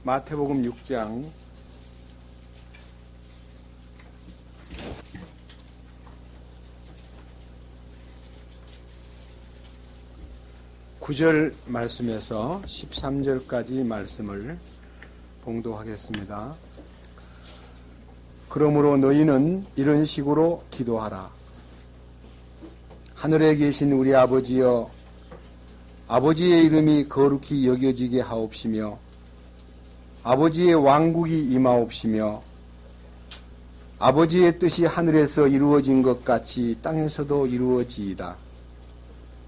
마태복음 6장 9절 말씀에서 13절까지 말씀을 봉독하겠습니다. 그러므로 너희는 이런 식으로 기도하라. 하늘에 계신 우리 아버지여, 아버지의 이름이 거룩히 여겨지게 하옵시며 아버지의 왕국이 임하옵시며 아버지의 뜻이 하늘에서 이루어진 것 같이 땅에서도 이루어지이다.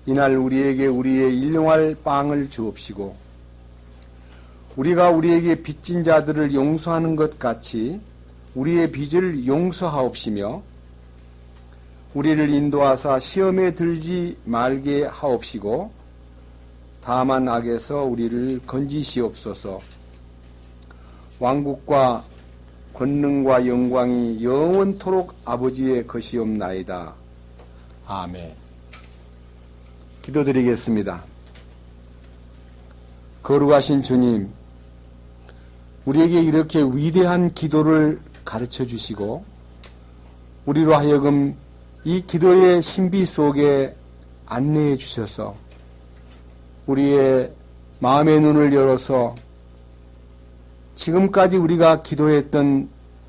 이날 우리에게 우리의 일용할 빵을 주옵시고 우리가 우리에게 빚진 자들을 용서하는 것 같이 우리의 빚을 용서하옵시며 우리를 인도하사 시험에 들지 말게 하옵시고 다만 악에서 우리를 건지시옵소서. 왕국과 권능과 영광이 영원토록 아버지의 것이옵나이다. 아멘. 기도드리겠습니다. 거룩하신 주님, 우리에게 이렇게 위대한 기도를 가르쳐 주시고 우리로 하여금 이 기도의 신비 속에 안내해 주셔서 우리의 마음의 눈을 열어서 지금까지 우리가 기도했던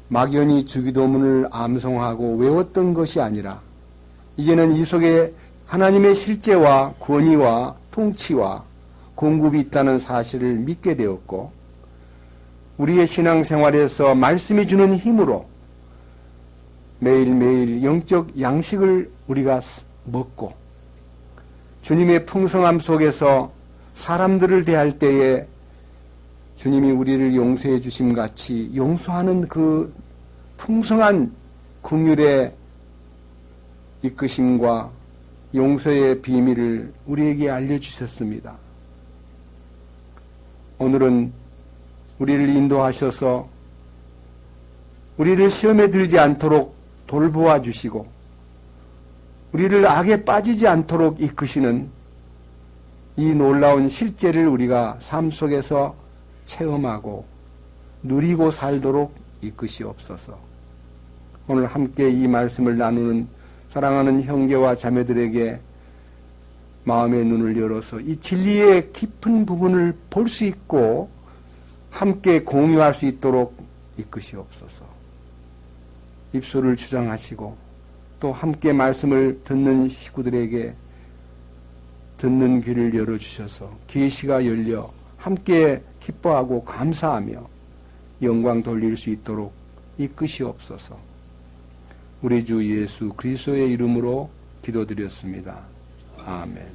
막연히 주기도문을 암송하고 외웠던 것이 아니라 이제는 이 속에 하나님의 실제와 권위와 통치와 공급이 있다는 사실을 믿게 되었고 우리의 신앙생활에서 말씀이 주는 힘으로 매일매일 영적 양식을 우리가 먹고 주님의 풍성함 속에서 사람들을 대할 때에 주님이 우리를 용서해 주심 같이 용서하는 그 풍성한 긍휼의 이끄심과 용서의 비밀을 우리에게 알려주셨습니다. 오늘은 우리를 인도하셔서 우리를 시험에 들지 않도록 돌보아 주시고 우리를 악에 빠지지 않도록 이끄시는 이 놀라운 실제를 우리가 삶 속에서 체험하고 누리고 살도록 이끄시옵소서. 오늘 함께 이 말씀을 나누는 사랑하는 형제와 자매들에게 마음의 눈을 열어서 이 진리의 깊은 부분을 볼 수 있고 함께 공유할 수 있도록 이끄시옵소서. 입술을 주장하시고 또 함께 말씀을 듣는 식구들에게 듣는 귀를 열어주셔서 계시가 열려 함께 기뻐하고 감사하며 영광 돌릴 수 있도록 이끄시옵소서. 우리 주 예수 그리스도의 이름으로 기도드렸습니다. 아멘.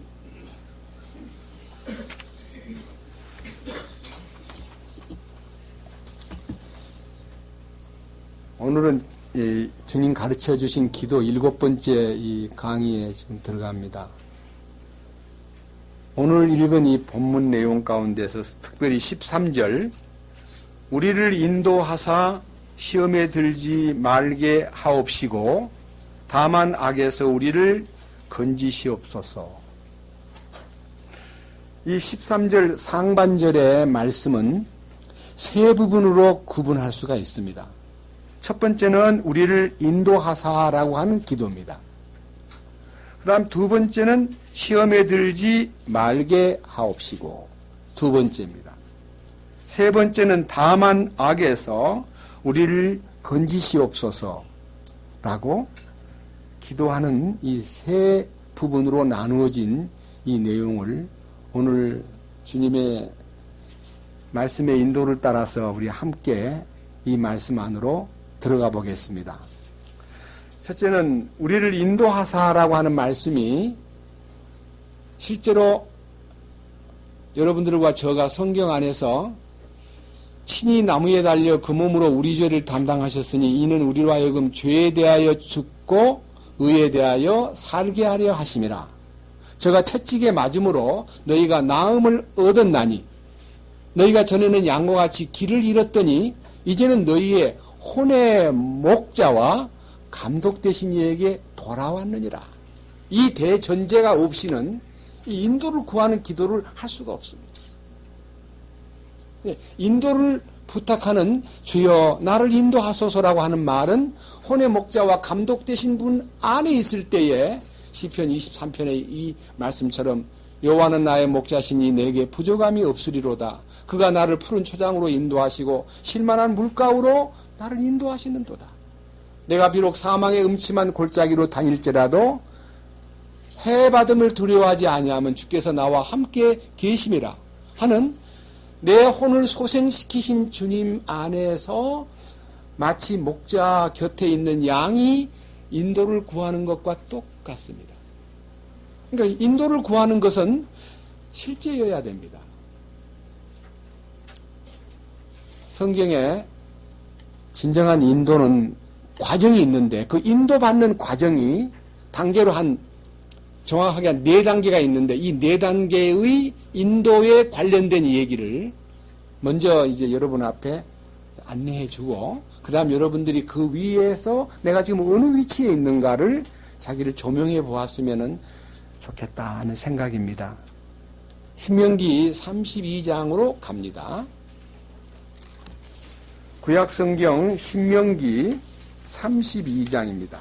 오늘은 주님 가르쳐 주신 기도 7번째 이 강의에 지금 들어갑니다. 오늘 읽은 이 본문 내용 가운데서 특별히 13절 우리를 인도하사 시험에 들지 말게 하옵시고 다만 악에서 우리를 건지시옵소서. 이 13절 상반절의 말씀은 세 부분으로 구분할 수가 있습니다. 첫 번째는 우리를 인도하사라고 하는 기도입니다. 그 다음 두 번째는 시험에 들지 말게 하옵시고 두 번째입니다. 세 번째는 다만 악에서 우리를 건지시옵소서라고 기도하는 이 세 부분으로 나누어진 이 내용을 오늘 주님의 말씀의 인도를 따라서 우리 함께 이 말씀 안으로 들어가 보겠습니다. 첫째는 우리를 인도하사라고 하는 말씀이 실제로 여러분들과 저가 성경 안에서 친히 나무에 달려 그 몸으로 우리 죄를 담당하셨으니 이는 우리로 하여금 죄에 대하여 죽고 의에 대하여 살게 하려 하심이라. 저가 채찍에 맞음으로 너희가 나음을 얻었나니 너희가 전에는 양과 같이 길을 잃었더니 이제는 너희의 혼의 목자와 감독 되신 이에게 돌아왔느니라. 이 대전제가 없이는 이 인도를 구하는 기도를 할 수가 없습니다. 인도를 부탁하는 주여 나를 인도하소서라고 하는 말은 혼의 목자와 감독되신 분 안에 있을 때에 시편 23편의 이 말씀처럼 여호와는 나의 목자시니 내게 부족함이 없으리로다. 그가 나를 푸른 초장으로 인도하시고 실만한 물가로 나를 인도하시는도다. 내가 비록 사망의 음침한 골짜기로 다닐지라도 해받음을 두려워하지 아니하면 주께서 나와 함께 계심이라 하는 내 혼을 소생시키신 주님 안에서 마치 목자 곁에 있는 양이 인도를 구하는 것과 똑같습니다. 그러니까 인도를 구하는 것은 실제여야 됩니다. 성경에 진정한 인도는 과정이 있는데 그 인도받는 과정이 단계로 정확하게 한 4단계가 있는데 이 4단계의 인도에 관련된 얘기를 먼저 이제 여러분 앞에 안내해 주고 그 다음 여러분들이 그 위에서 내가 지금 어느 위치에 있는가를 자기를 조명해 보았으면 좋겠다 하는 생각입니다. 신명기 32장으로 갑니다. 구약성경 신명기 32장입니다.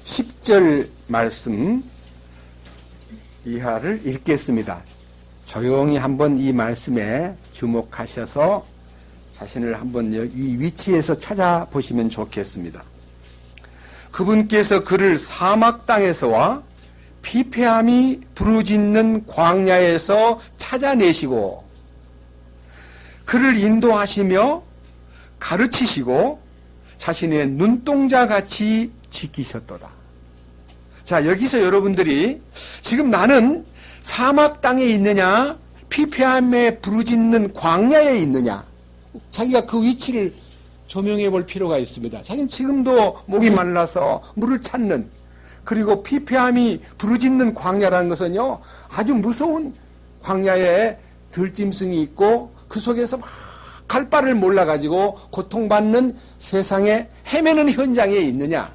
10절 말씀 이하를 읽겠습니다. 조용히 한번 이 말씀에 주목하셔서 자신을 한번 이 위치에서 찾아보시면 좋겠습니다. 그분께서 그를 사막 땅에서와 피폐함이 부르짖는 광야에서 찾아내시고 그를 인도하시며 가르치시고 자신의 눈동자같이 지키셨도다. 자, 여기서 여러분들이 지금 나는 사막 땅에 있느냐 피폐함에 부르짖는 광야에 있느냐 자기가 그 위치를 조명해 볼 필요가 있습니다. 자기는 지금도 목이 말라서 물을 찾는 그리고 피폐함이 부르짖는 광야라는 것은요 아주 무서운 광야에 들짐승이 있고 그 속에서 막 갈 바를 몰라가지고 고통받는 세상에 헤매는 현장에 있느냐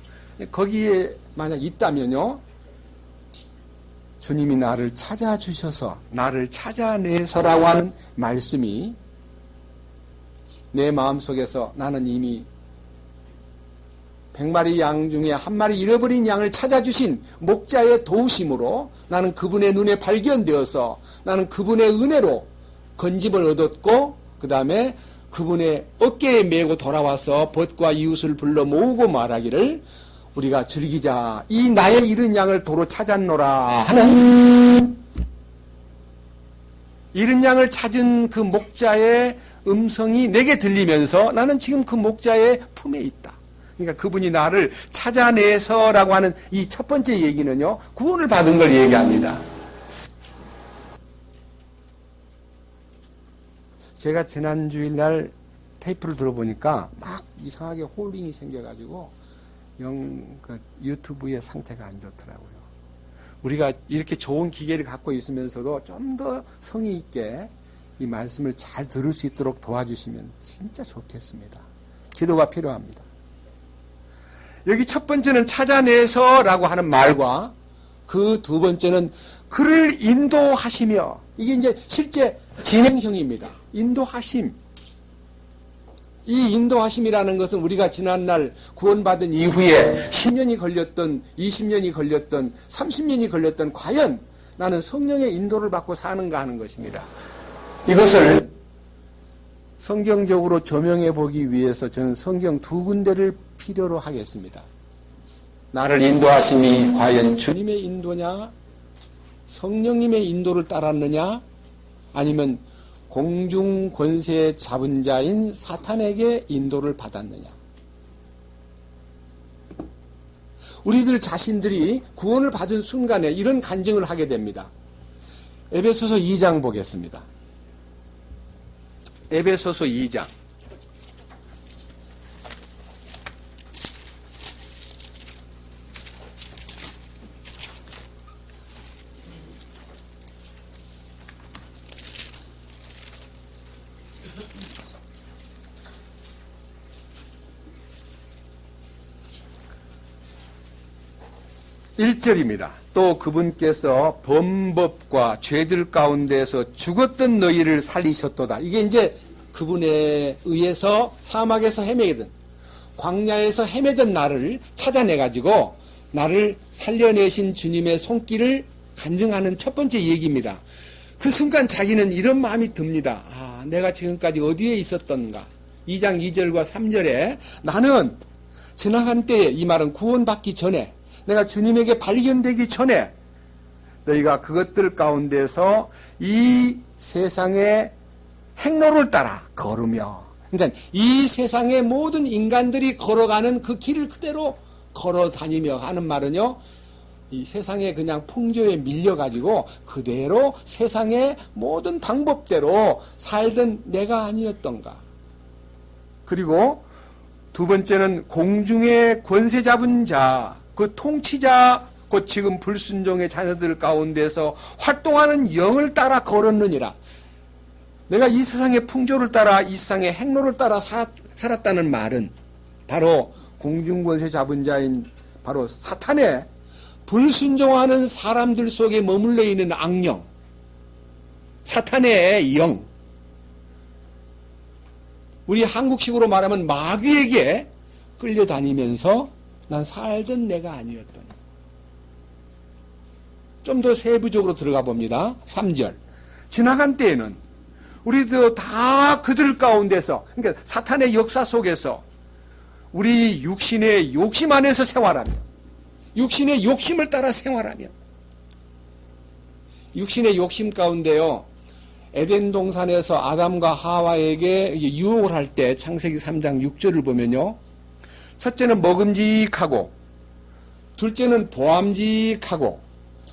거기에 만약 있다면요 주님이 나를 찾아주셔서 나를 찾아내서라고 하는 말씀이 내 마음속에서 나는 이미 100마리 양 중에 한 마리 잃어버린 양을 찾아주신 목자의 도우심으로 나는 그분의 눈에 발견되어서 나는 그분의 은혜로 건짐을 얻었고 그 다음에 그분의 어깨에 메고 돌아와서 벗과 이웃을 불러 모으고 말하기를 우리가 즐기자 이 나의 잃은 양을 도로 찾았노라 하는 잃은 양을 찾은 그 목자의 음성이 내게 들리면서 나는 지금 그 목자의 품에 있다. 그러니까 그분이 나를 찾아내서라고 하는 이 첫 번째 얘기는요 구원을 받은 걸 얘기합니다. 제가 지난 주일날 테이프를 들어보니까 막 이상하게 홀링이 생겨가지고 유튜브의 상태가 안 좋더라고요. 우리가 이렇게 좋은 기계를 갖고 있으면서도 좀 더 성의 있게 이 말씀을 잘 들을 수 있도록 도와주시면 진짜 좋겠습니다. 기도가 필요합니다. 여기 첫 번째는 찾아내서라고 하는 말과 그 두 번째는 그를 인도하시며 이게 이제 실제 진행형입니다. 인도하심. 이 인도하심이라는 것은 우리가 지난날 구원받은 이후에 10년이 걸렸던 20년이 걸렸던 30년이 걸렸던 과연 나는 성령의 인도를 받고 사는가 하는 것입니다. 이것을 성경적으로 조명해 보기 위해서 저는 성경 2군데를 필요로 하겠습니다. 나를 인도하심이 과연 주님의 인도냐 성령님의 인도를 따랐느냐 아니면 공중 권세 잡은 자인 사탄에게 인도를 받았느냐. 우리들 자신들이 구원을 받은 순간에 이런 간증을 하게 됩니다. 에베소서 2장 보겠습니다. 에베소서 2장. (1절입니다) 또 그분께서 범법과 죄들 가운데서 죽었던 너희를 살리셨도다. 이게 이제 그분에 의해서 사막에서 헤매던, 광야에서 헤매던 나를 찾아내가지고 나를 살려내신 주님의 손길을 간증하는 첫 번째 얘기입니다. 그 순간 자기는 이런 마음이 듭니다. 아, 내가 지금까지 어디에 있었던가. 2장 2절과 3절에 나는 지나간 때에, 이 말은 구원받기 전에, 내가 주님에게 발견되기 전에 너희가 그것들 가운데서 이 세상의 행로를 따라 걸으며, 그러니까 이 세상의 모든 인간들이 걸어가는 그 길을 그대로 걸어 다니며 하는 말은요, 이 세상에 그냥 풍조에 밀려가지고 그대로 세상의 모든 방법대로 살던 내가 아니었던가. 그리고 두 번째는 공중의 권세 잡은 자, 그 통치자, 곧 지금 불순종의 자녀들 가운데서 활동하는 영을 따라 걸었느니라. 내가 이 세상의 풍조를 따라, 이 세상의 행로를 따라 살았다는 말은 바로 공중권세 잡은 자인 바로 사탄의 불순종하는 사람들 속에 머물러 있는 악령, 사탄의 영, 우리 한국식으로 말하면 마귀에게 끌려다니면서 난 살던 내가 아니었더니. 좀 더 세부적으로 들어가 봅니다. 3절. 지나간 때에는 우리도 다 그들 가운데서, 그러니까 사탄의 역사 속에서 우리 육신의 욕심 안에서 생활하며, 육신의 욕심을 따라 생활하며, 육신의 욕심 가운데요, 에덴 동산에서 아담과 하와에게 유혹을 할 때 창세기 3장 6절을 보면요, 첫째는 먹음직하고, 둘째는 보암직하고,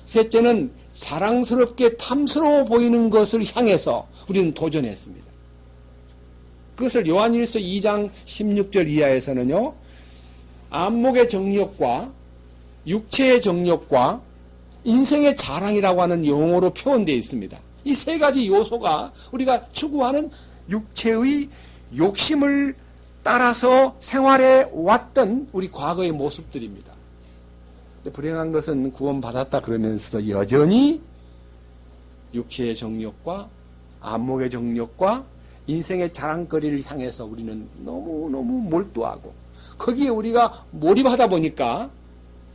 셋째는 자랑스럽게 탐스러워 보이는 것을 향해서 우리는 도전했습니다. 그것을 요한일서 2장 16절 이하에서는요, 안목의 정욕과 육체의 정욕과 인생의 자랑이라고 하는 용어로 표현되어 있습니다. 이 세 가지 요소가 우리가 추구하는 육체의 욕심을 따라서 생활해 왔던 우리 과거의 모습들입니다. 근데 불행한 것은 구원받았다 그러면서도 여전히 육체의 정욕과 안목의 정욕과 인생의 자랑거리를 향해서 우리는 너무너무 몰두하고 거기에 우리가 몰입하다 보니까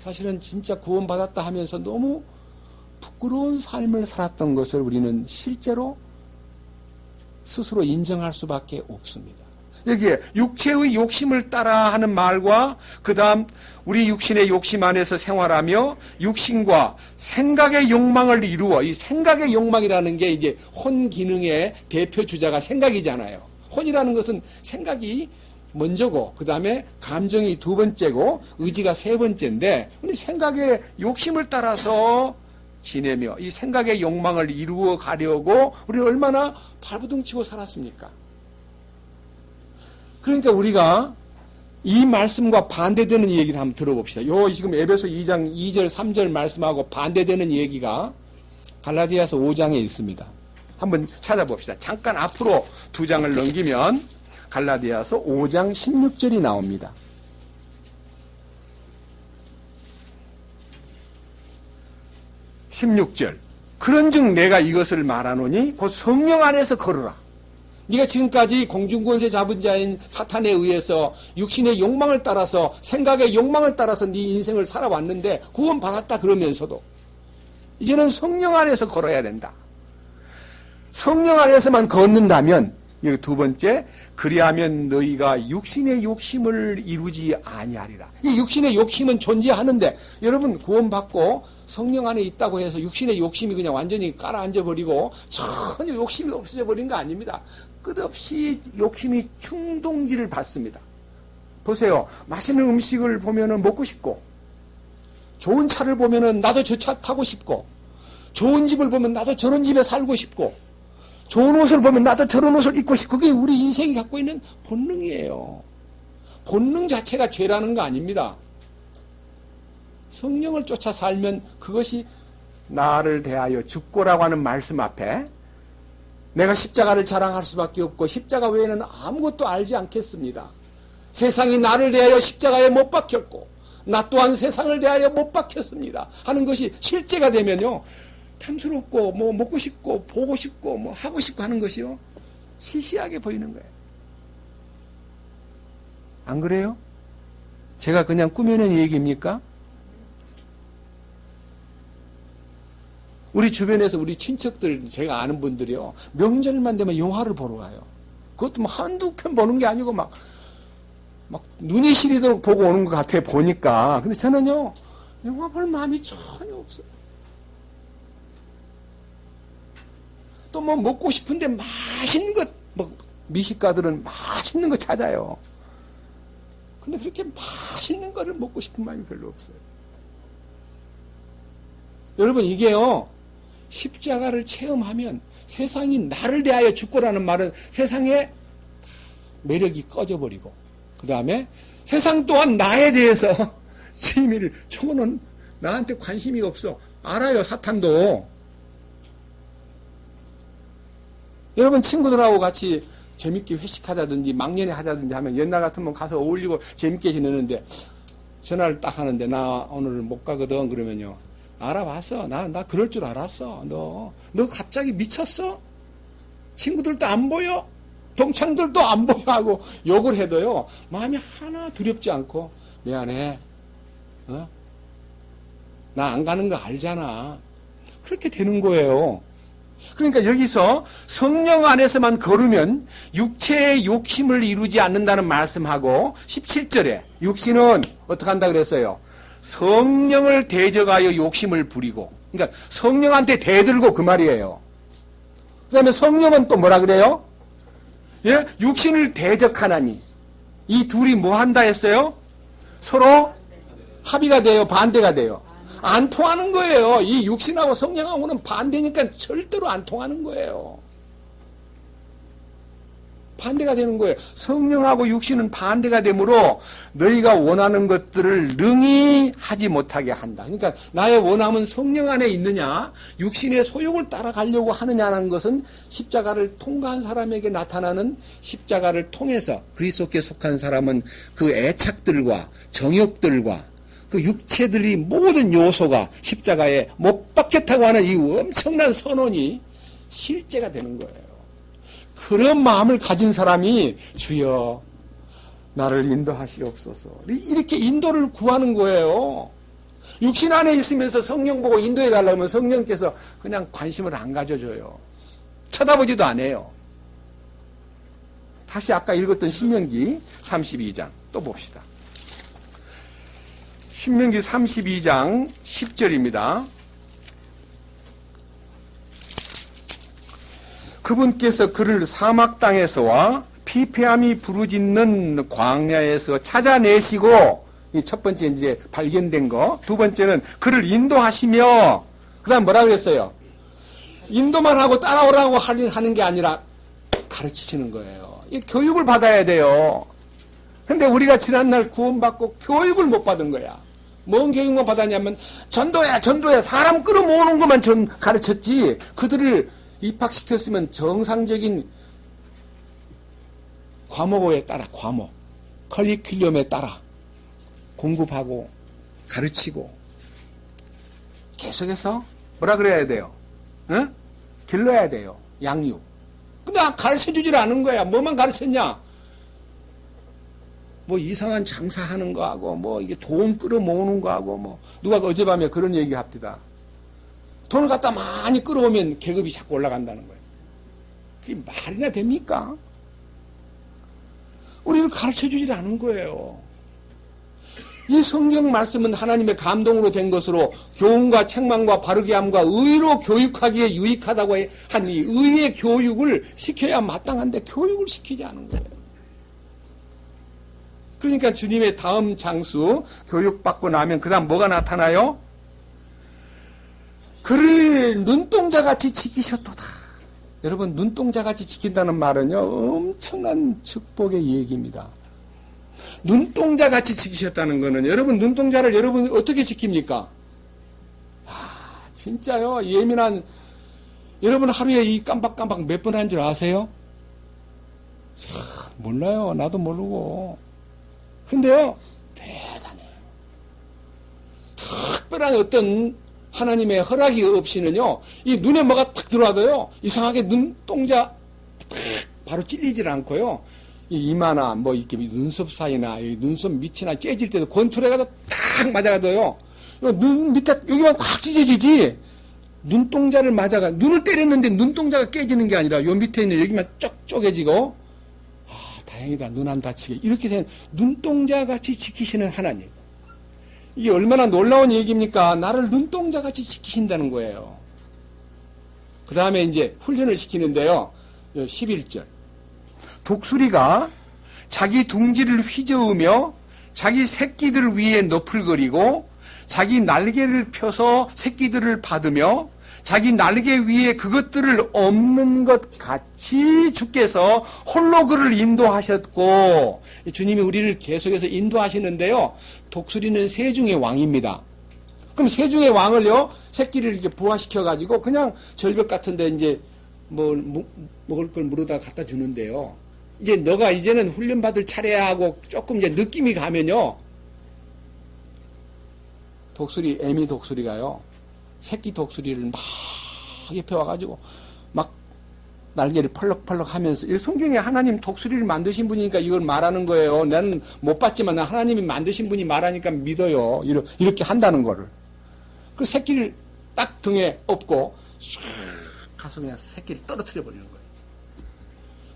사실은 진짜 구원받았다 하면서 너무 부끄러운 삶을 살았던 것을 우리는 실제로 스스로 인정할 수밖에 없습니다. 여기에 육체의 욕심을 따라 하는 말과 그 다음 우리 육신의 욕심 안에서 생활하며 육신과 생각의 욕망을 이루어, 이 생각의 욕망이라는 게 이제 혼 기능의 대표 주자가 생각이잖아요. 혼이라는 것은 생각이 먼저고 그 다음에 감정이 두 번째고 의지가 세 번째인데 우리 생각의 욕심을 따라서 지내며 이 생각의 욕망을 이루어 가려고 우리 얼마나 발부둥치고 살았습니까? 그러니까 우리가 이 말씀과 반대되는 얘기를 한번 들어봅시다. 요 지금 에베소 2장 2절 3절 말씀하고 반대되는 얘기가 갈라디아서 5장에 있습니다. 한번 찾아봅시다. 잠깐 앞으로 두 장을 넘기면 갈라디아서 5장 16절이 나옵니다. 16절. 그런즉 내가 이것을 말하노니 곧 성령 안에서 걸으라. 네가 지금까지 공중권세 잡은 자인 사탄에 의해서 육신의 욕망을 따라서 생각의 욕망을 따라서 네 인생을 살아왔는데 구원받았다 그러면서도 이제는 성령 안에서 걸어야 된다. 성령 안에서만 걷는다면 여기 두 번째, 그리하면 너희가 육신의 욕심을 이루지 아니하리라. 이 육신의 욕심은 존재하는데 여러분 구원받고 성령 안에 있다고 해서 육신의 욕심이 그냥 완전히 깔아앉아버리고 전혀 욕심이 없어져 버린 거 아닙니다. 끝없이 욕심이 충동질을 받습니다. 보세요. 맛있는 음식을 보면은 먹고 싶고 좋은 차를 보면은 나도 저 차 타고 싶고 좋은 집을 보면 나도 저런 집에 살고 싶고 좋은 옷을 보면 나도 저런 옷을 입고 싶고 그게 우리 인생이 갖고 있는 본능이에요. 본능 자체가 죄라는 거 아닙니다. 성령을 쫓아 살면 그것이 나를 대하여 죽고라고 하는 말씀 앞에 내가 십자가를 자랑할 수밖에 없고 십자가 외에는 아무것도 알지 않겠습니다. 세상이 나를 대하여 십자가에 못 박혔고 나 또한 세상을 대하여 못 박혔습니다 하는 것이 실제가 되면요, 탐스럽고 뭐 먹고 싶고 보고 싶고 뭐 하고 싶고 하는 것이요, 시시하게 보이는 거예요. 안 그래요? 제가 그냥 꾸며낸 얘기입니까? 우리 주변에서 우리 친척들, 제가 아는 분들이요, 명절만 되면 영화를 보러 가요. 그것도 뭐 한두 편 보는 게 아니고 막 눈이 시리도록 보고 오는 것 같아 보니까. 근데 저는요, 영화 볼 마음이 전혀 없어요. 또 뭐 먹고 싶은데 맛있는 것, 뭐 미식가들은 맛있는 거 찾아요. 근데 그렇게 맛있는 거를 먹고 싶은 마음이 별로 없어요. 여러분, 이게요, 십자가를 체험하면 세상이 나를 대하여 죽고라는 말은 세상의 매력이 꺼져버리고, 그 다음에 세상 또한 나에 대해서 취미를, 저거는 나한테 관심이 없어. 알아요, 사탄도. 여러분, 친구들하고 같이 재밌게 회식하자든지 막년회 하자든지 하면 옛날 같으면 가서 어울리고 재밌게 지내는데, 전화를 딱 하는데 나 오늘 못 가거든 그러면요, 알아봤어. 나 그럴 줄 알았어. 너 갑자기 미쳤어? 친구들도 안 보여? 동창들도 안 보여? 하고 욕을 해도요, 마음이 하나 두렵지 않고, 미안해. 나 안 가는 거 알잖아. 그렇게 되는 거예요. 그러니까 여기서 성령 안에서만 걸으면 육체의 욕심을 이루지 않는다는 말씀하고, 17절에 육신은 어떻게 한다 그랬어요? 성령을 대적하여 욕심을 부리고, 그러니까 성령한테 대들고 그 말이에요. 그 다음에 성령은 또 뭐라 그래요? 예? 육신을 대적하나니. 이 둘이 뭐 한다 했어요? 서로 합의가 돼요? 반대가 돼요? 안 통하는 거예요. 이 육신하고 성령하고는 반대니까 절대로 안 통하는 거예요. 반대가 되는 거예요. 성령하고 육신은 반대가 되므로 너희가 원하는 것들을 능히 하지 못하게 한다. 그러니까 나의 원함은 성령 안에 있느냐, 육신의 소욕을 따라가려고 하느냐는 것은 십자가를 통과한 사람에게 나타나는, 십자가를 통해서 그리스도께 속한 사람은 그 애착들과 정욕들과 그 육체들이 모든 요소가 십자가에 못 박혔다고 하는 이 엄청난 선언이 실제가 되는 거예요. 그런 마음을 가진 사람이 주여 나를 인도하시옵소서, 이렇게 인도를 구하는 거예요. 육신 안에 있으면서 성령 보고 인도해 달라면 성령께서 그냥 관심을 안 가져줘요. 쳐다보지도 안 해요. 다시 아까 읽었던 신명기 32장 또 봅시다. 신명기 32장 10절입니다. 그분께서 그를 사막 땅에서와 피폐함이 부르짖는 광야에서 찾아내시고, 이 첫 번째 이제 발견된 거, 두 번째는 그를 인도하시며, 그 다음 뭐라 그랬어요? 인도만 하고 따라오라고 하는 게 아니라 가르치시는 거예요. 이 교육을 받아야 돼요. 근데 우리가 지난날 구원받고 교육을 못 받은 거야. 뭔 교육만 받았냐면 전도야 사람 끌어모으는 것만 전 가르쳤지, 그들을 입학시켰으면 정상적인 과목에 따라, 과목 커리큘럼에 따라 공급하고 가르치고 계속해서 뭐라 그래야 돼요? 응? 길러야 돼요. 양육. 근데 가르쳐주질 않은 거야. 뭐만 가르쳤냐? 뭐 이상한 장사하는 거하고 뭐 이게 돈 끌어모으는 거하고, 뭐 누가 어젯밤에 그런 얘기 합디다. 돈을 갖다 많이 끌어오면 계급이 자꾸 올라간다는 거예요. 그게 말이나 됩니까? 우리를 가르쳐주질 않은 거예요. 이 성경 말씀은 하나님의 감동으로 된 것으로 교훈과 책망과 바르게 함과 의로 교육하기에 유익하다고 한 이 의의 교육을 시켜야 마땅한데 교육을 시키지 않은 거예요. 그러니까 주님의 다음 장수 교육받고 나면 그 다음 뭐가 나타나요? 그를 눈동자같이 지키셨도다. 여러분, 눈동자같이 지킨다는 말은요, 엄청난 축복의 얘기입니다. 눈동자같이 지키셨다는 거는, 여러분 눈동자를 여러분 어떻게 지킵니까? 진짜요, 예민한 여러분 하루에 이 깜박깜박 몇 번 한 줄 아세요? 몰라요. 나도 모르고. 근데요, 대단해요. 특별한 어떤 하나님의 허락이 없이는요, 이 눈에 뭐가 탁 들어와도요, 이상하게 눈동자 바로 찔리질 않고요, 이 이마나 뭐 이렇게 눈썹 사이나 눈썹 밑이나 째질 때도 권투해가지고 딱 맞아가도요, 눈 밑에 여기만 꽉 찢어지지, 눈동자를 맞아가, 눈을 때렸는데 눈동자가 깨지는 게 아니라 요 밑에 있는 여기만 쩍 쪼개지고, 다행이다. 눈 안 다치게. 이렇게 된 눈동자같이 지키시는 하나님. 이게 얼마나 놀라운 얘기입니까? 나를 눈동자같이 지키신다는 거예요. 그 다음에 이제 훈련을 시키는데요. 11절. 독수리가 자기 둥지를 휘저으며 자기 새끼들 위에 너풀거리고 자기 날개를 펴서 새끼들을 받으며 자기 날개 위에 그것들을 엎는 것 같이 주께서 홀로 그를 인도하셨고, 주님이 우리를 계속해서 인도하시는데요. 독수리는 새 중의 왕입니다. 그럼 새 중의 왕을요, 새끼를 이렇게 부화시켜가지고 그냥 절벽 같은데 이제 먹을 걸 물어다 갖다 주는데요. 이제 너가 이제는 훈련받을 차례야 하고 조금 이제 느낌이 가면요. 애미 독수리가요. 새끼 독수리를 막 옆에 와가지고 막 날개를 펄럭펄럭 하면서, 이 성경에 하나님 독수리를 만드신 분이니까 이걸 말하는 거예요. 나는 못 봤지만 하나님이 만드신 분이 말하니까 믿어요. 이렇게 한다는 거를. 그 새끼를 딱 등에 업고 슉 가서 그냥 새끼를 떨어뜨려 버리는 거예요.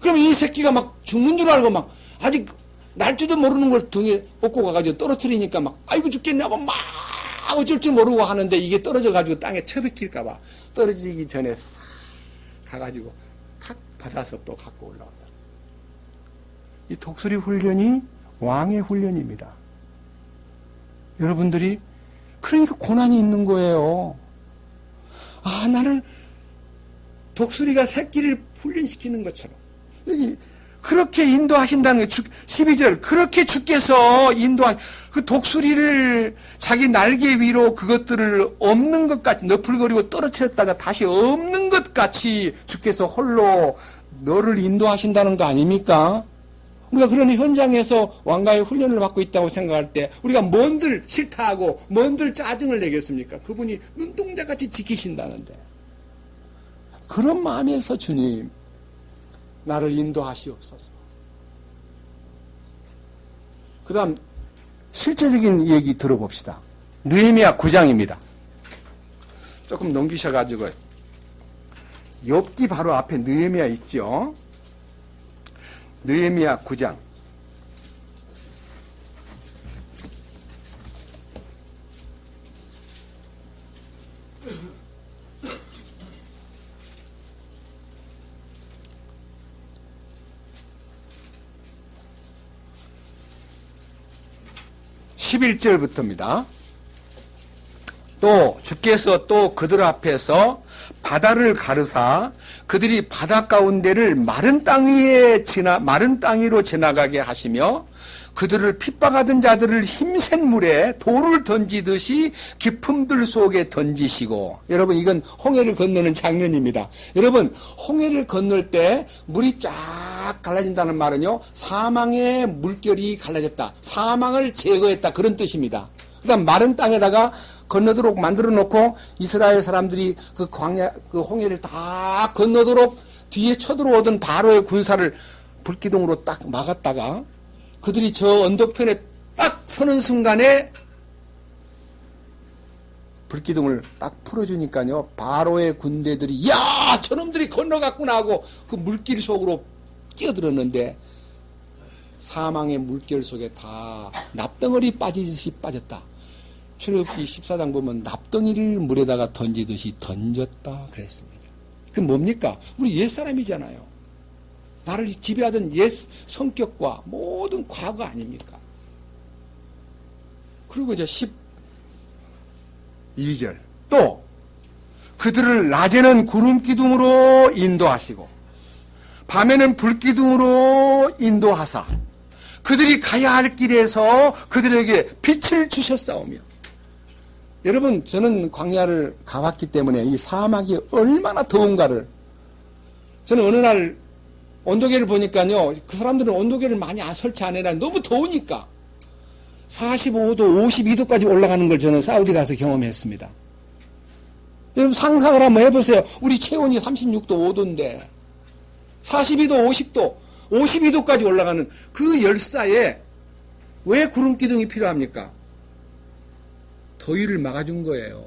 그러면 이 새끼가 막 죽는 줄 알고 막 아직 날지도 모르는 걸 등에 업고 가가지고 떨어뜨리니까 막 아이고 죽겠냐고 막 어쩔 줄 모르고 하는데, 이게 떨어져가지고 땅에 처박힐까봐 떨어지기 전에 싹 가가지고 탁 받아서 또 갖고 올라온다. 이 독수리 훈련이 왕의 훈련입니다. 여러분들이 그러니까 고난이 있는 거예요. 나는 독수리가 새끼를 훈련시키는 것처럼 여기 그렇게 인도하신다는 게 12절, 그렇게 주께서 인도한 그 독수리를 자기 날개 위로 그것들을 엎는 것 같이 너풀거리고 떨어뜨렸다가 다시 엎는 것 같이 주께서 홀로 너를 인도하신다는 거 아닙니까? 우리가 그런 현장에서 왕가의 훈련을 받고 있다고 생각할 때 우리가 뭔들 싫다하고 뭔들 짜증을 내겠습니까? 그분이 눈동자같이 지키신다는데, 그런 마음에서 주님 나를 인도하시옵소서. 그 다음 실제적인 얘기 들어봅시다. 느헤미야 9장입니다. 조금 넘기셔가지고 욥기 바로 앞에 느헤미야 있죠. 느헤미야 9장 11절부터입니다. 또 주께서 또 그들 앞에서 바다를 가르사 그들이 바다 가운데를 마른 땅 위로 지나가게 하시며 그들을 핍박하던 자들을 힘센 물에 돌을 던지듯이 깊은 들 속에 던지시고, 여러분 이건 홍해를 건너는 장면입니다. 여러분 홍해를 건널 때 물이 쫙 갈라진다는 말은요, 사망의 물결이 갈라졌다, 사망을 제거했다, 그런 뜻입니다. 그 다음 마른 땅에다가 건너도록 만들어 놓고 이스라엘 사람들이 그 광야, 그 홍해를 다 건너도록 뒤에 쳐들어오던 바로의 군사를 불기둥으로 딱 막았다가 그들이 저 언덕편에 딱 서는 순간에 불기둥을 딱 풀어주니까요, 바로의 군대들이 야 저놈들이 건너갔구나 하고 그 물길 속으로 뛰어들었는데 사망의 물결 속에 다 납덩어리 빠지듯이 빠졌다. 출애굽기 14장 보면 납덩이를 물에다가 던지듯이 던졌다 그랬습니다. 그게 뭡니까? 우리 옛사람이잖아요. 나를 지배하던 옛 성격과 모든 과거 아닙니까? 그리고 이제 12절 또 그들을 낮에는 구름 기둥으로 인도하시고 밤에는 불기둥으로 인도하사 그들이 가야 할 길에서 그들에게 빛을 주셨사오며, 여러분, 저는 광야를 가봤기 때문에 이 사막이 얼마나 더운가를, 저는 어느 날 온도계를 보니까요, 그 사람들은 온도계를 많이 설치 안 해놔. 너무 더우니까 45도, 52도까지 올라가는 걸 저는 사우디 가서 경험했습니다. 여러분 상상을 한번 해보세요. 우리 체온이 36도, 5도인데 42도, 50도, 52도까지 올라가는 그 열사에 왜 구름기둥이 필요합니까? 더위를 막아준 거예요.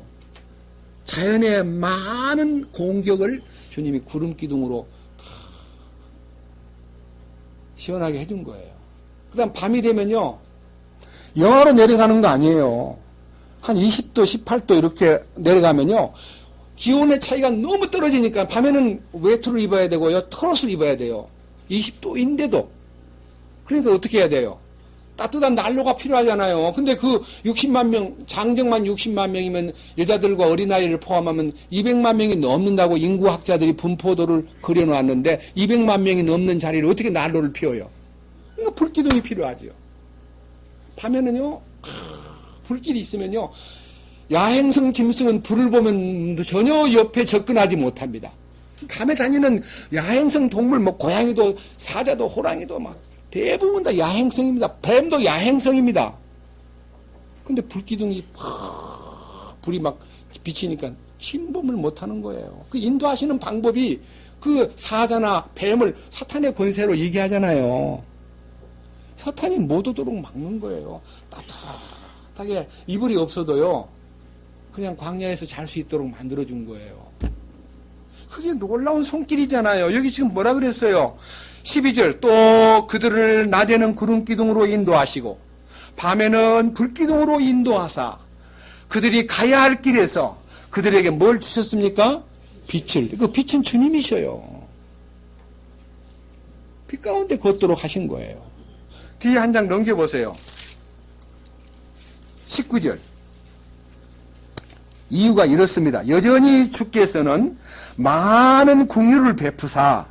자연의 많은 공격을 주님이 구름기둥으로 시원하게 해준 거예요. 그 다음 밤이 되면요, 영하로 내려가는 거 아니에요. 한 20도, 18도 이렇게 내려가면요, 기온의 차이가 너무 떨어지니까 밤에는 외투를 입어야 되고요, 트롯을 입어야 돼요. 20도인데도. 그러니까 어떻게 해야 돼요? 따뜻한 난로가 필요하잖아요. 근데 그 60만 명, 장정만 60만 명이면 여자들과 어린아이를 포함하면 200만 명이 넘는다고 인구학자들이 분포도를 그려놨는데 200만 명이 넘는 자리를 어떻게 난로를 피워요? 그러니까 불기둥이 필요하죠. 밤에는요, 불길이 있으면요, 야행성 짐승은 불을 보면 전혀 옆에 접근하지 못합니다. 밤에 다니는 야행성 동물, 뭐 고양이도 사자도 호랑이도 막 대부분 다 야행성입니다. 뱀도 야행성입니다. 근데 불기둥이 불이 막 비치니까 침범을 못하는 거예요. 그 인도하시는 방법이 그 사자나 뱀을 사탄의 권세로 얘기하잖아요. 사탄이 못 오도록 막는 거예요. 따뜻하게 이불이 없어도요, 그냥 광야에서 잘 수 있도록 만들어준 거예요. 그게 놀라운 손길이잖아요. 여기 지금 뭐라 그랬어요? 12절, 또 그들을 낮에는 구름기둥으로 인도하시고 밤에는 불기둥으로 인도하사 그들이 가야 할 길에서 그들에게 뭘 주셨습니까? 빛을. 그 빛은 주님이셔요. 빛 가운데 걷도록 하신 거예요. 뒤에 한 장 넘겨보세요. 19절. 이유가 이렇습니다. 여전히 주께서는 많은 긍휼을 베푸사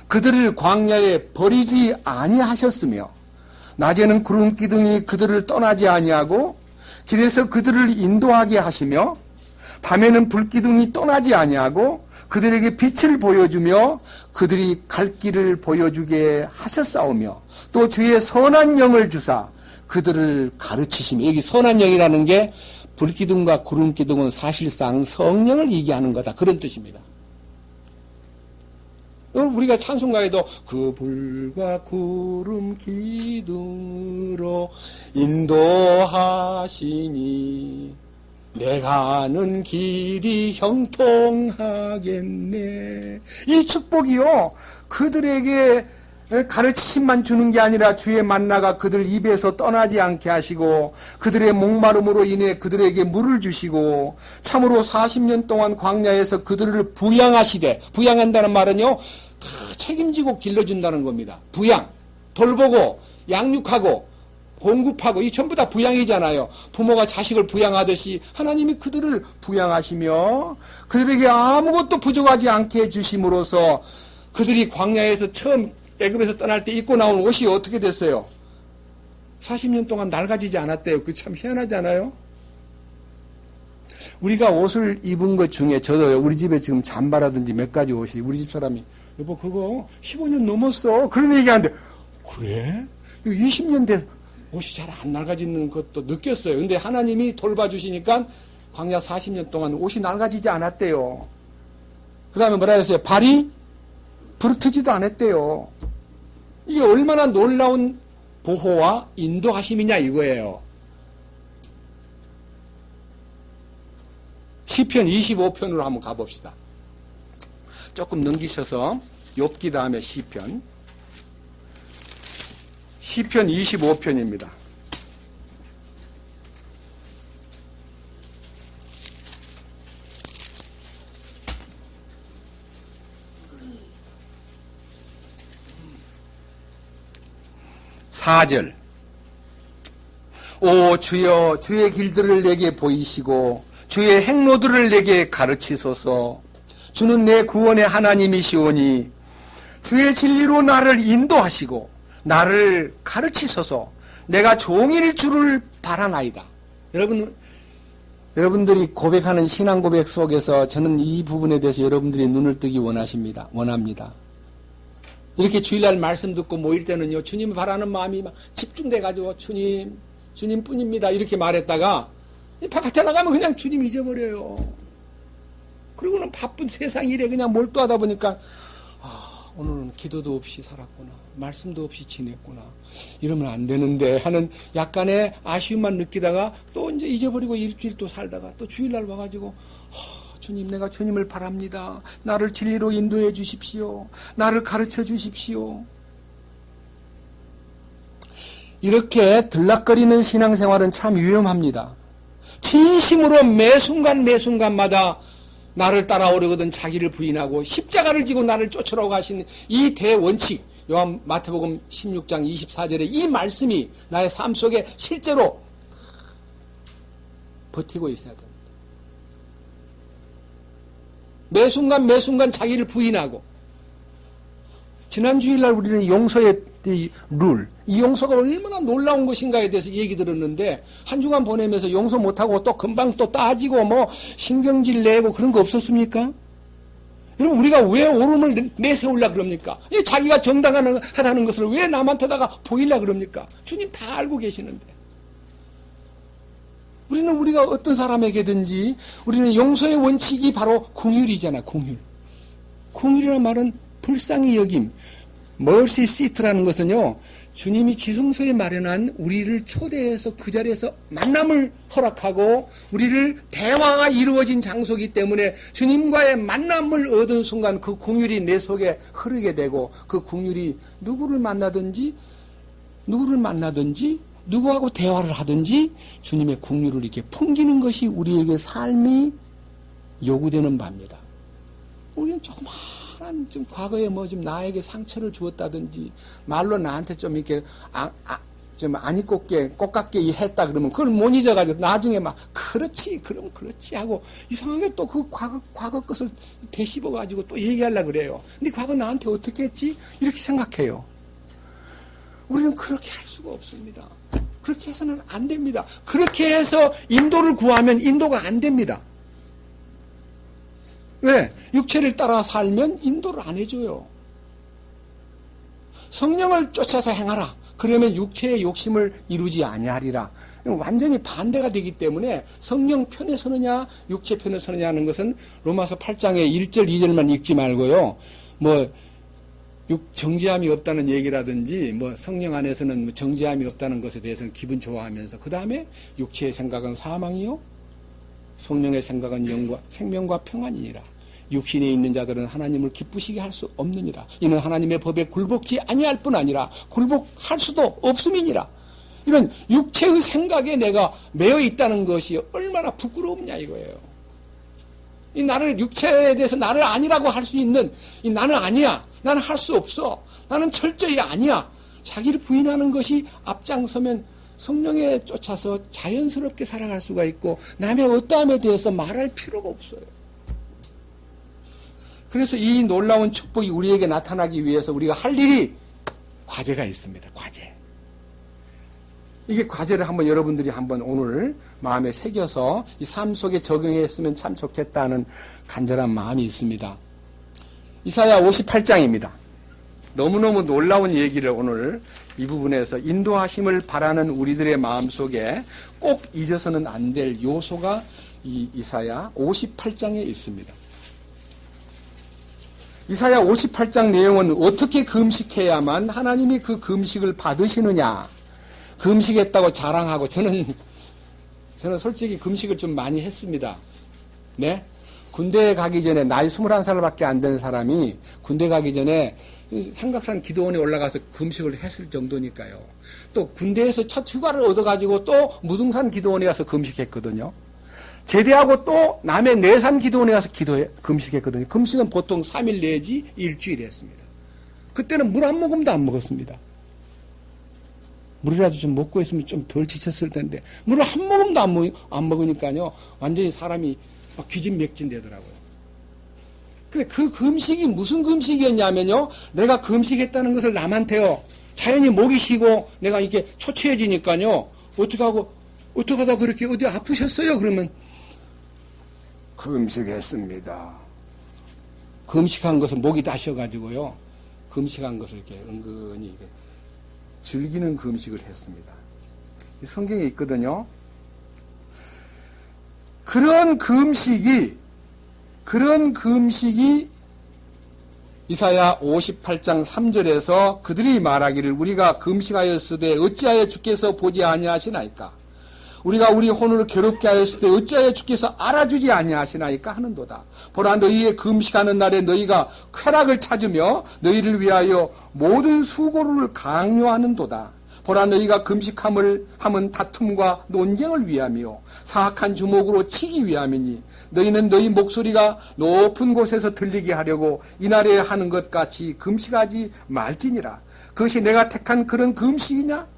그들을 광야에 버리지 아니하셨으며 낮에는 구름기둥이 그들을 떠나지 아니하고 길에서 그들을 인도하게 하시며 밤에는 불기둥이 떠나지 아니하고 그들에게 빛을 보여주며 그들이 갈 길을 보여주게 하셨사오며 또 주의 선한 영을 주사 그들을 가르치시며, 여기 선한 영이라는 게 불기둥과 구름기둥은 사실상 성령을 얘기하는 거다, 그런 뜻입니다. 우리가 찬송가에도 그 불과 구름 기둥으로 인도하시니 내 가는 길이 형통하겠네. 이 축복이요, 그들에게 가르치심만 주는 게 아니라 주의 만나가 그들 입에서 떠나지 않게 하시고 그들의 목마름으로 인해 그들에게 물을 주시고 참으로 40년 동안 광야에서 그들을 부양하시되, 부양한다는 말은요, 다 책임지고 길러준다는 겁니다. 부양, 돌보고 양육하고 공급하고, 이 전부 다 부양이잖아요. 부모가 자식을 부양하듯이 하나님이 그들을 부양하시며 그들에게 아무것도 부족하지 않게 해주심으로써 그들이 광야에서 처음 애굽에서 떠날 때 입고 나온 옷이 어떻게 됐어요? 40년 동안 낡아지지 않았대요. 그 참 희한하잖아요. 우리가 옷을 입은 것 중에, 저도 우리 집에 지금 잠바라든지 몇 가지 옷이, 우리 집 사람이 여보 그거 15년 넘었어, 그런 얘기하는데, 그래? 20년 돼 옷이 잘 안 낡아지는 것도 느꼈어요. 근데 하나님이 돌봐주시니까 광야 40년 동안 옷이 낡아지지 않았대요. 그 다음에 뭐라 했어요? 발이 부르트지도 않았대요. 이게 얼마나 놀라운 보호와 인도하심이냐 이거예요. 시편 25편으로 한번 가봅시다. 조금 넘기셔서 욥기 다음에 시편 25편입니다. (4절) 오 주여 주의 길들을 내게 보이시고 주의 행로들을 내게 가르치소서. 주는 내 구원의 하나님이시오니 주의 진리로 나를 인도하시고 나를 가르치소서. 내가 종일 주를 바라나이다. 여러분 여러분들이 고백하는 신앙 고백 속에서 저는 이 부분에 대해서 여러분들이 눈을 뜨기 원합니다. 이렇게 주일날 말씀 듣고 모일 때는요, 주님을 바라는 마음이 막 집중돼가지고 주님뿐입니다. 이렇게 말했다가 바깥에 나가면 그냥 주님 잊어버려요. 그리고는 바쁜 세상 일에 그냥 몰두하다 보니까 오늘은 기도도 없이 살았구나. 말씀도 없이 지냈구나. 이러면 안 되는데 하는 약간의 아쉬움만 느끼다가 또 이제 잊어버리고 일주일 또 살다가 또 주일날 와가지고 주님, 내가 주님을 바랍니다. 나를 진리로 인도해 주십시오. 나를 가르쳐 주십시오. 이렇게 들락거리는 신앙생활은 참 위험합니다. 진심으로 매 순간마다 나를 따라오려거든 자기를 부인하고 십자가를 지고 나를 쫓으라고 하신 이 대원칙, 요한 마태복음 16장 24절에 이 말씀이 나의 삶 속에 실제로 버티고 있어야 됩니다. 매 순간 자기를 부인하고, 지난 주일날 우리는 용서의 룰, 이 용서가 얼마나 놀라운 것인가에 대해서 얘기 들었는데, 한 주간 보내면서 용서 못하고 또 금방 또 따지고 신경질 내고 그런 거 없었습니까? 여러분, 우리가 왜 오름을 내세우려고 그럽니까? 자기가 정당하다는 것을 왜 남한테다가 보이려고 그럽니까? 주님 다 알고 계시는데. 우리가 어떤 사람에게든지 우리는 용서의 원칙이 바로 긍휼이잖아, 긍휼. 긍휼이라는 말은 불쌍히 여김. mercy seat라는 것은요, 주님이 지성소에 마련한 우리를 초대해서 그 자리에서 만남을 허락하고 우리를 대화가 이루어진 장소이기 때문에 주님과의 만남을 얻은 순간 그 긍휼이 내 속에 흐르게 되고, 그 긍휼이 누구를 만나든지 누구하고 대화를 하든지 주님의 긍휼을 이렇게 풍기는 것이 우리에게 삶이 요구되는 바입니다. 우리는 조그마한 좀 과거에 좀 나에게 상처를 주었다든지 말로 나한테 좀 이렇게 좀 안 입곱게 꽃같게 했다 그러면 그걸 못 잊어가지고 나중에 그럼 그렇지 하고 이상하게 또 그 과거 것을 되씹어가지고 또 얘기하려고 그래요. 근데 과거 나한테 어떻게 했지? 이렇게 생각해요. 우리는 그렇게 할 수가 없습니다. 그렇게 해서는 안 됩니다. 그렇게 해서 인도를 구하면 인도가 안 됩니다. 왜? 육체를 따라 살면 인도를 안 해줘요. 성령을 쫓아서 행하라. 그러면 육체의 욕심을 이루지 아니하리라. 완전히 반대가 되기 때문에 성령 편에 서느냐 육체 편에 서느냐 하는 것은 로마서 8장의 1절 2절만 읽지 말고요. 정죄함이 없다는 얘기라든지 성령 안에서는 정죄함이 없다는 것에 대해서는 기분 좋아하면서 그 다음에 육체의 생각은 사망이요 성령의 생각은 영과 생명과 평안이니라. 육신에 있는 자들은 하나님을 기쁘시게 할 수 없느니라. 이는 하나님의 법에 굴복지 아니할 뿐 아니라 굴복할 수도 없음이니라. 이런 육체의 생각에 내가 매여 있다는 것이 얼마나 부끄럽냐 이거예요. 이 나를 육체에 대해서 나를 아니라고 할 수 있는 이 나는 아니야. 나는 할 수 없어. 나는 철저히 아니야. 자기를 부인하는 것이 앞장서면 성령에 쫓아서 자연스럽게 살아갈 수가 있고 남의 어떠함에 대해서 말할 필요가 없어요. 그래서 이 놀라운 축복이 우리에게 나타나기 위해서 우리가 할 일이 과제가 있습니다. 과제. 이게 과제를 여러분들이 오늘 마음에 새겨서 이 삶 속에 적용했으면 참 좋겠다는 간절한 마음이 있습니다. 이사야 58장입니다. 너무너무 놀라운 얘기를 오늘 이 부분에서 인도하심을 바라는 우리들의 마음속에 꼭 잊어서는 안 될 요소가 이 이사야 58장에 있습니다. 이사야 58장 내용은 어떻게 금식해야만 하나님이 그 금식을 받으시느냐. 금식했다고 자랑하고 저는 솔직히 금식을 좀 많이 했습니다. 네? 군대에 가기 전에 나이 21살밖에 안 된 사람이 군대 가기 전에 삼각산 기도원에 올라가서 금식을 했을 정도니까요. 또 군대에서 첫 휴가를 얻어가지고 또 무등산 기도원에 가서 금식했거든요. 제대하고 또 남해 내산 기도원에 가서 금식했거든요. 금식은 보통 3일 내지 일주일 했습니다. 그때는 물 한 모금도 안 먹었습니다. 물이라도 좀 먹고 있으면 좀 덜 지쳤을 텐데 물을 한 모금도 안 먹으니까요. 완전히 사람이 막 기진맥진 되더라고요. 근데 그 금식이 무슨 금식이었냐면요. 내가 금식했다는 것을 남한테요. 자연히 목이 쉬고 내가 이렇게 초췌해지니까요. 어떻게 하다 그렇게 어디 아프셨어요? 그러면 금식했습니다. 금식한 것은 목이 다셔가지고요. 금식한 것을 이렇게 은근히 이렇게 즐기는 금식을 했습니다. 성경에 있거든요. 그런 금식이 이사야 58장 3절에서 그들이 말하기를 우리가 금식하였으되 어찌하여 주께서 보지 아니하시나이까? 우리가 우리 혼을 괴롭게 하였을 때 어찌하여 주께서 알아주지 아니하시나이까 하는도다. 보라 너희의 금식하는 날에 너희가 쾌락을 찾으며 너희를 위하여 모든 수고를 강요하는도다. 보라 너희가 금식함을 함은 다툼과 논쟁을 위함이요 사악한 주먹으로 치기 위함이니 너희는 너희 목소리가 높은 곳에서 들리게 하려고 이날에 하는 것 같이 금식하지 말지니라. 그것이 내가 택한 그런 금식이냐?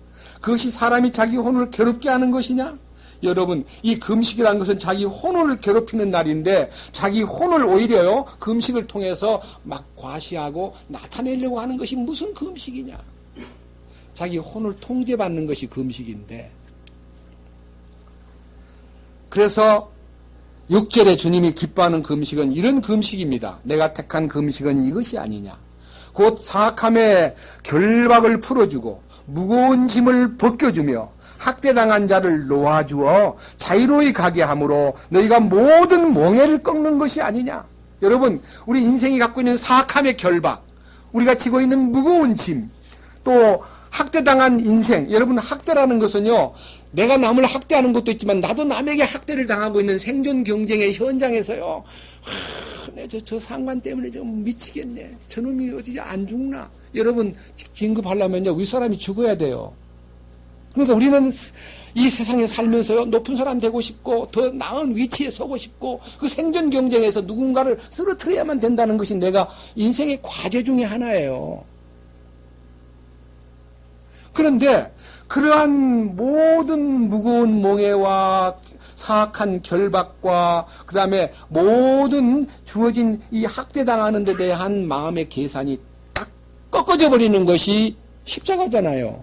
그것이 사람이 자기 혼을 괴롭게 하는 것이냐? 여러분, 이 금식이라는 것은 자기 혼을 괴롭히는 날인데 자기 혼을 오히려요 금식을 통해서 막 과시하고 나타내려고 하는 것이 무슨 금식이냐? 자기 혼을 통제받는 것이 금식인데, 그래서 6절에 주님이 기뻐하는 금식은 이런 금식입니다. 내가 택한 금식은 이것이 아니냐? 곧 사악함의 결박을 풀어주고 무거운 짐을 벗겨주며 학대당한 자를 놓아주어 자유로이 가게 함으로 너희가 모든 멍에를 꺾는 것이 아니냐? 여러분, 우리 인생이 갖고 있는 사악함의 결박, 우리가 지고 있는 무거운 짐, 또 학대당한 인생. 여러분, 학대라는 것은요, 내가 남을 학대하는 것도 있지만 나도 남에게 학대를 당하고 있는 생존 경쟁의 현장에서요, 저 상관 때문에 좀 미치겠네. 저놈이 어디 안 죽나? 여러분, 진급하려면요 윗사람이 죽어야 돼요. 그러니까 우리는 이 세상에 살면서요 높은 사람 되고 싶고 더 나은 위치에 서고 싶고 그 생존 경쟁에서 누군가를 쓰러뜨려야만 된다는 것이 내가 인생의 과제 중에 하나예요. 그런데 그러한 모든 무거운 몽해와 사악한 결박과 그 다음에 모든 주어진 이 학대당하는 데 대한 마음의 계산이 딱 꺾어져 버리는 것이 십자가잖아요.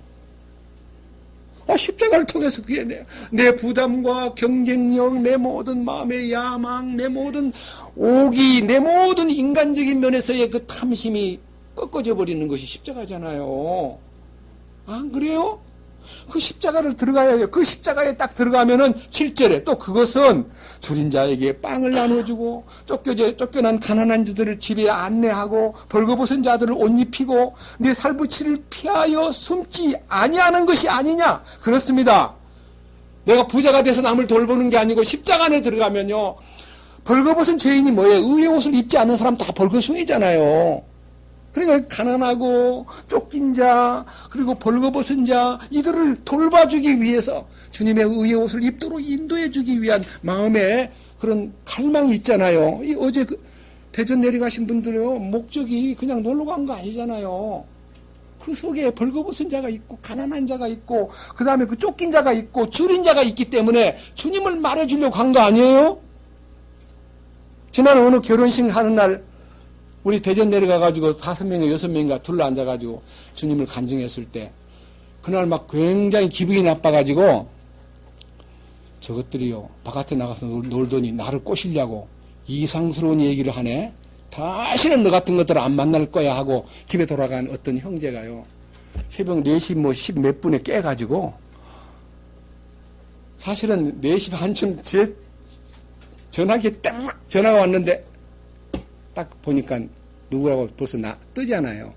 십자가를 통해서 그게 내 부담과 경쟁력, 내 모든 마음의 야망, 내 모든 오기, 내 모든 인간적인 면에서의 그 탐심이 꺾어져 버리는 것이 십자가잖아요. 안 그래요? 그 십자가를 들어가야 해요. 그 십자가에 딱 들어가면은 7절에 또 그것은 줄인 자에게 빵을 나눠주고 쫓겨난 가난한 자들을 집에 안내하고 벌거벗은 자들을 옷 입히고 네 살부치를 피하여 숨지 아니하는 것이 아니냐? 그렇습니다. 내가 부자가 돼서 남을 돌보는 게 아니고 십자가 안에 들어가면요 벌거벗은 죄인이 뭐예요? 의의 옷을 입지 않는 사람 다 벌거숭이잖아요. 그러니까 가난하고 쫓긴 자 그리고 벌거벗은 자 이들을 돌봐주기 위해서 주님의 의의 옷을 입도록 인도해주기 위한 마음에 그런 갈망이 있잖아요. 어제 대전 내려가신 분들요 목적이 그냥 놀러 간 거 아니잖아요. 그 속에 벌거벗은 자가 있고 가난한 자가 있고 그 다음에 그 쫓긴 자가 있고 줄인 자가 있기 때문에 주님을 말해주려고 간 거 아니에요? 지난 어느 결혼식 하는 날 우리 대전 내려가가지고 5명인가 6명인가 둘러앉아가지고 주님을 간증했을 때 그날 막 굉장히 기분이 나빠가지고 저것들이요 바깥에 나가서 놀더니 나를 꼬시려고 이상스러운 얘기를 하네. 다시는 너 같은 것들을 안 만날 거야 하고 집에 돌아간 어떤 형제가요 새벽 4시 10 몇 분에 깨가지고 사실은 4시 반쯤 제 전화기에 딱 전화가 왔는데 딱 보니까 누구라고 벌써 뜨잖아요.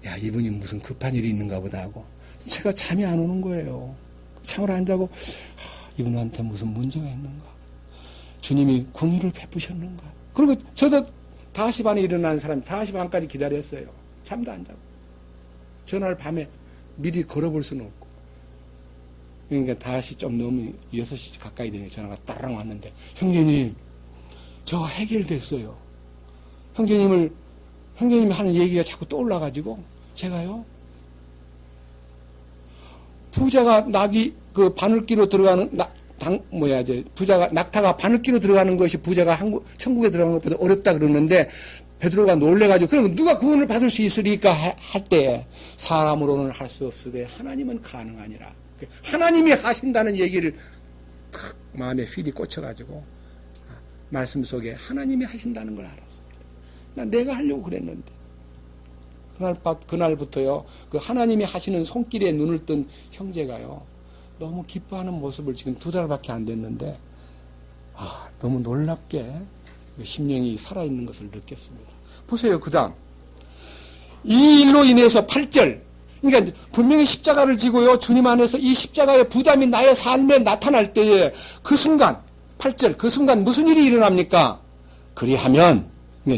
야, 이분이 무슨 급한 일이 있는가 보다 하고 제가 잠이 안 오는 거예요. 창을 안 자고 이분한테 무슨 문제가 있는가? 주님이 궁유를 베푸셨는가? 그리고 저도 5시 반에 일어나는 사람 5시 반까지 기다렸어요. 잠도 안 자고. 전화를 밤에 미리 걸어볼 수는 없고. 그러니까 5시 좀 넘으면 6시 가까이 되니까 전화가 따랑 왔는데 형제님 저 해결됐어요. 형제님이 하는 얘기가 자꾸 떠올라가지고, 제가요, 부자가 바늘기로 들어가는, 부자가, 낙타가 바늘기로 들어가는 것이 부자가 천국에 들어가는 것보다 어렵다 그러는데, 베드로가 놀래가지고, 그럼 누가 구원을 받을 수 있으리까 할 때, 사람으로는 할 수 없으되, 하나님은 가능하니라. 하나님이 하신다는 얘기를 탁 마음에 휠이 꽂혀가지고, 말씀 속에 하나님이 하신다는 걸 알았습니다. 내가 하려고 그랬는데. 그날부터요, 그 하나님이 하시는 손길에 눈을 뜬 형제가요, 너무 기뻐하는 모습을 지금 2달밖에 안 됐는데, 너무 놀랍게 심령이 살아있는 것을 느꼈습니다. 보세요, 그 다음. 이 일로 인해서 8절. 그러니까 분명히 십자가를 지고요, 주님 안에서 이 십자가의 부담이 나의 삶에 나타날 때에 그 순간, 8절, 그 순간 무슨 일이 일어납니까? 그리하면,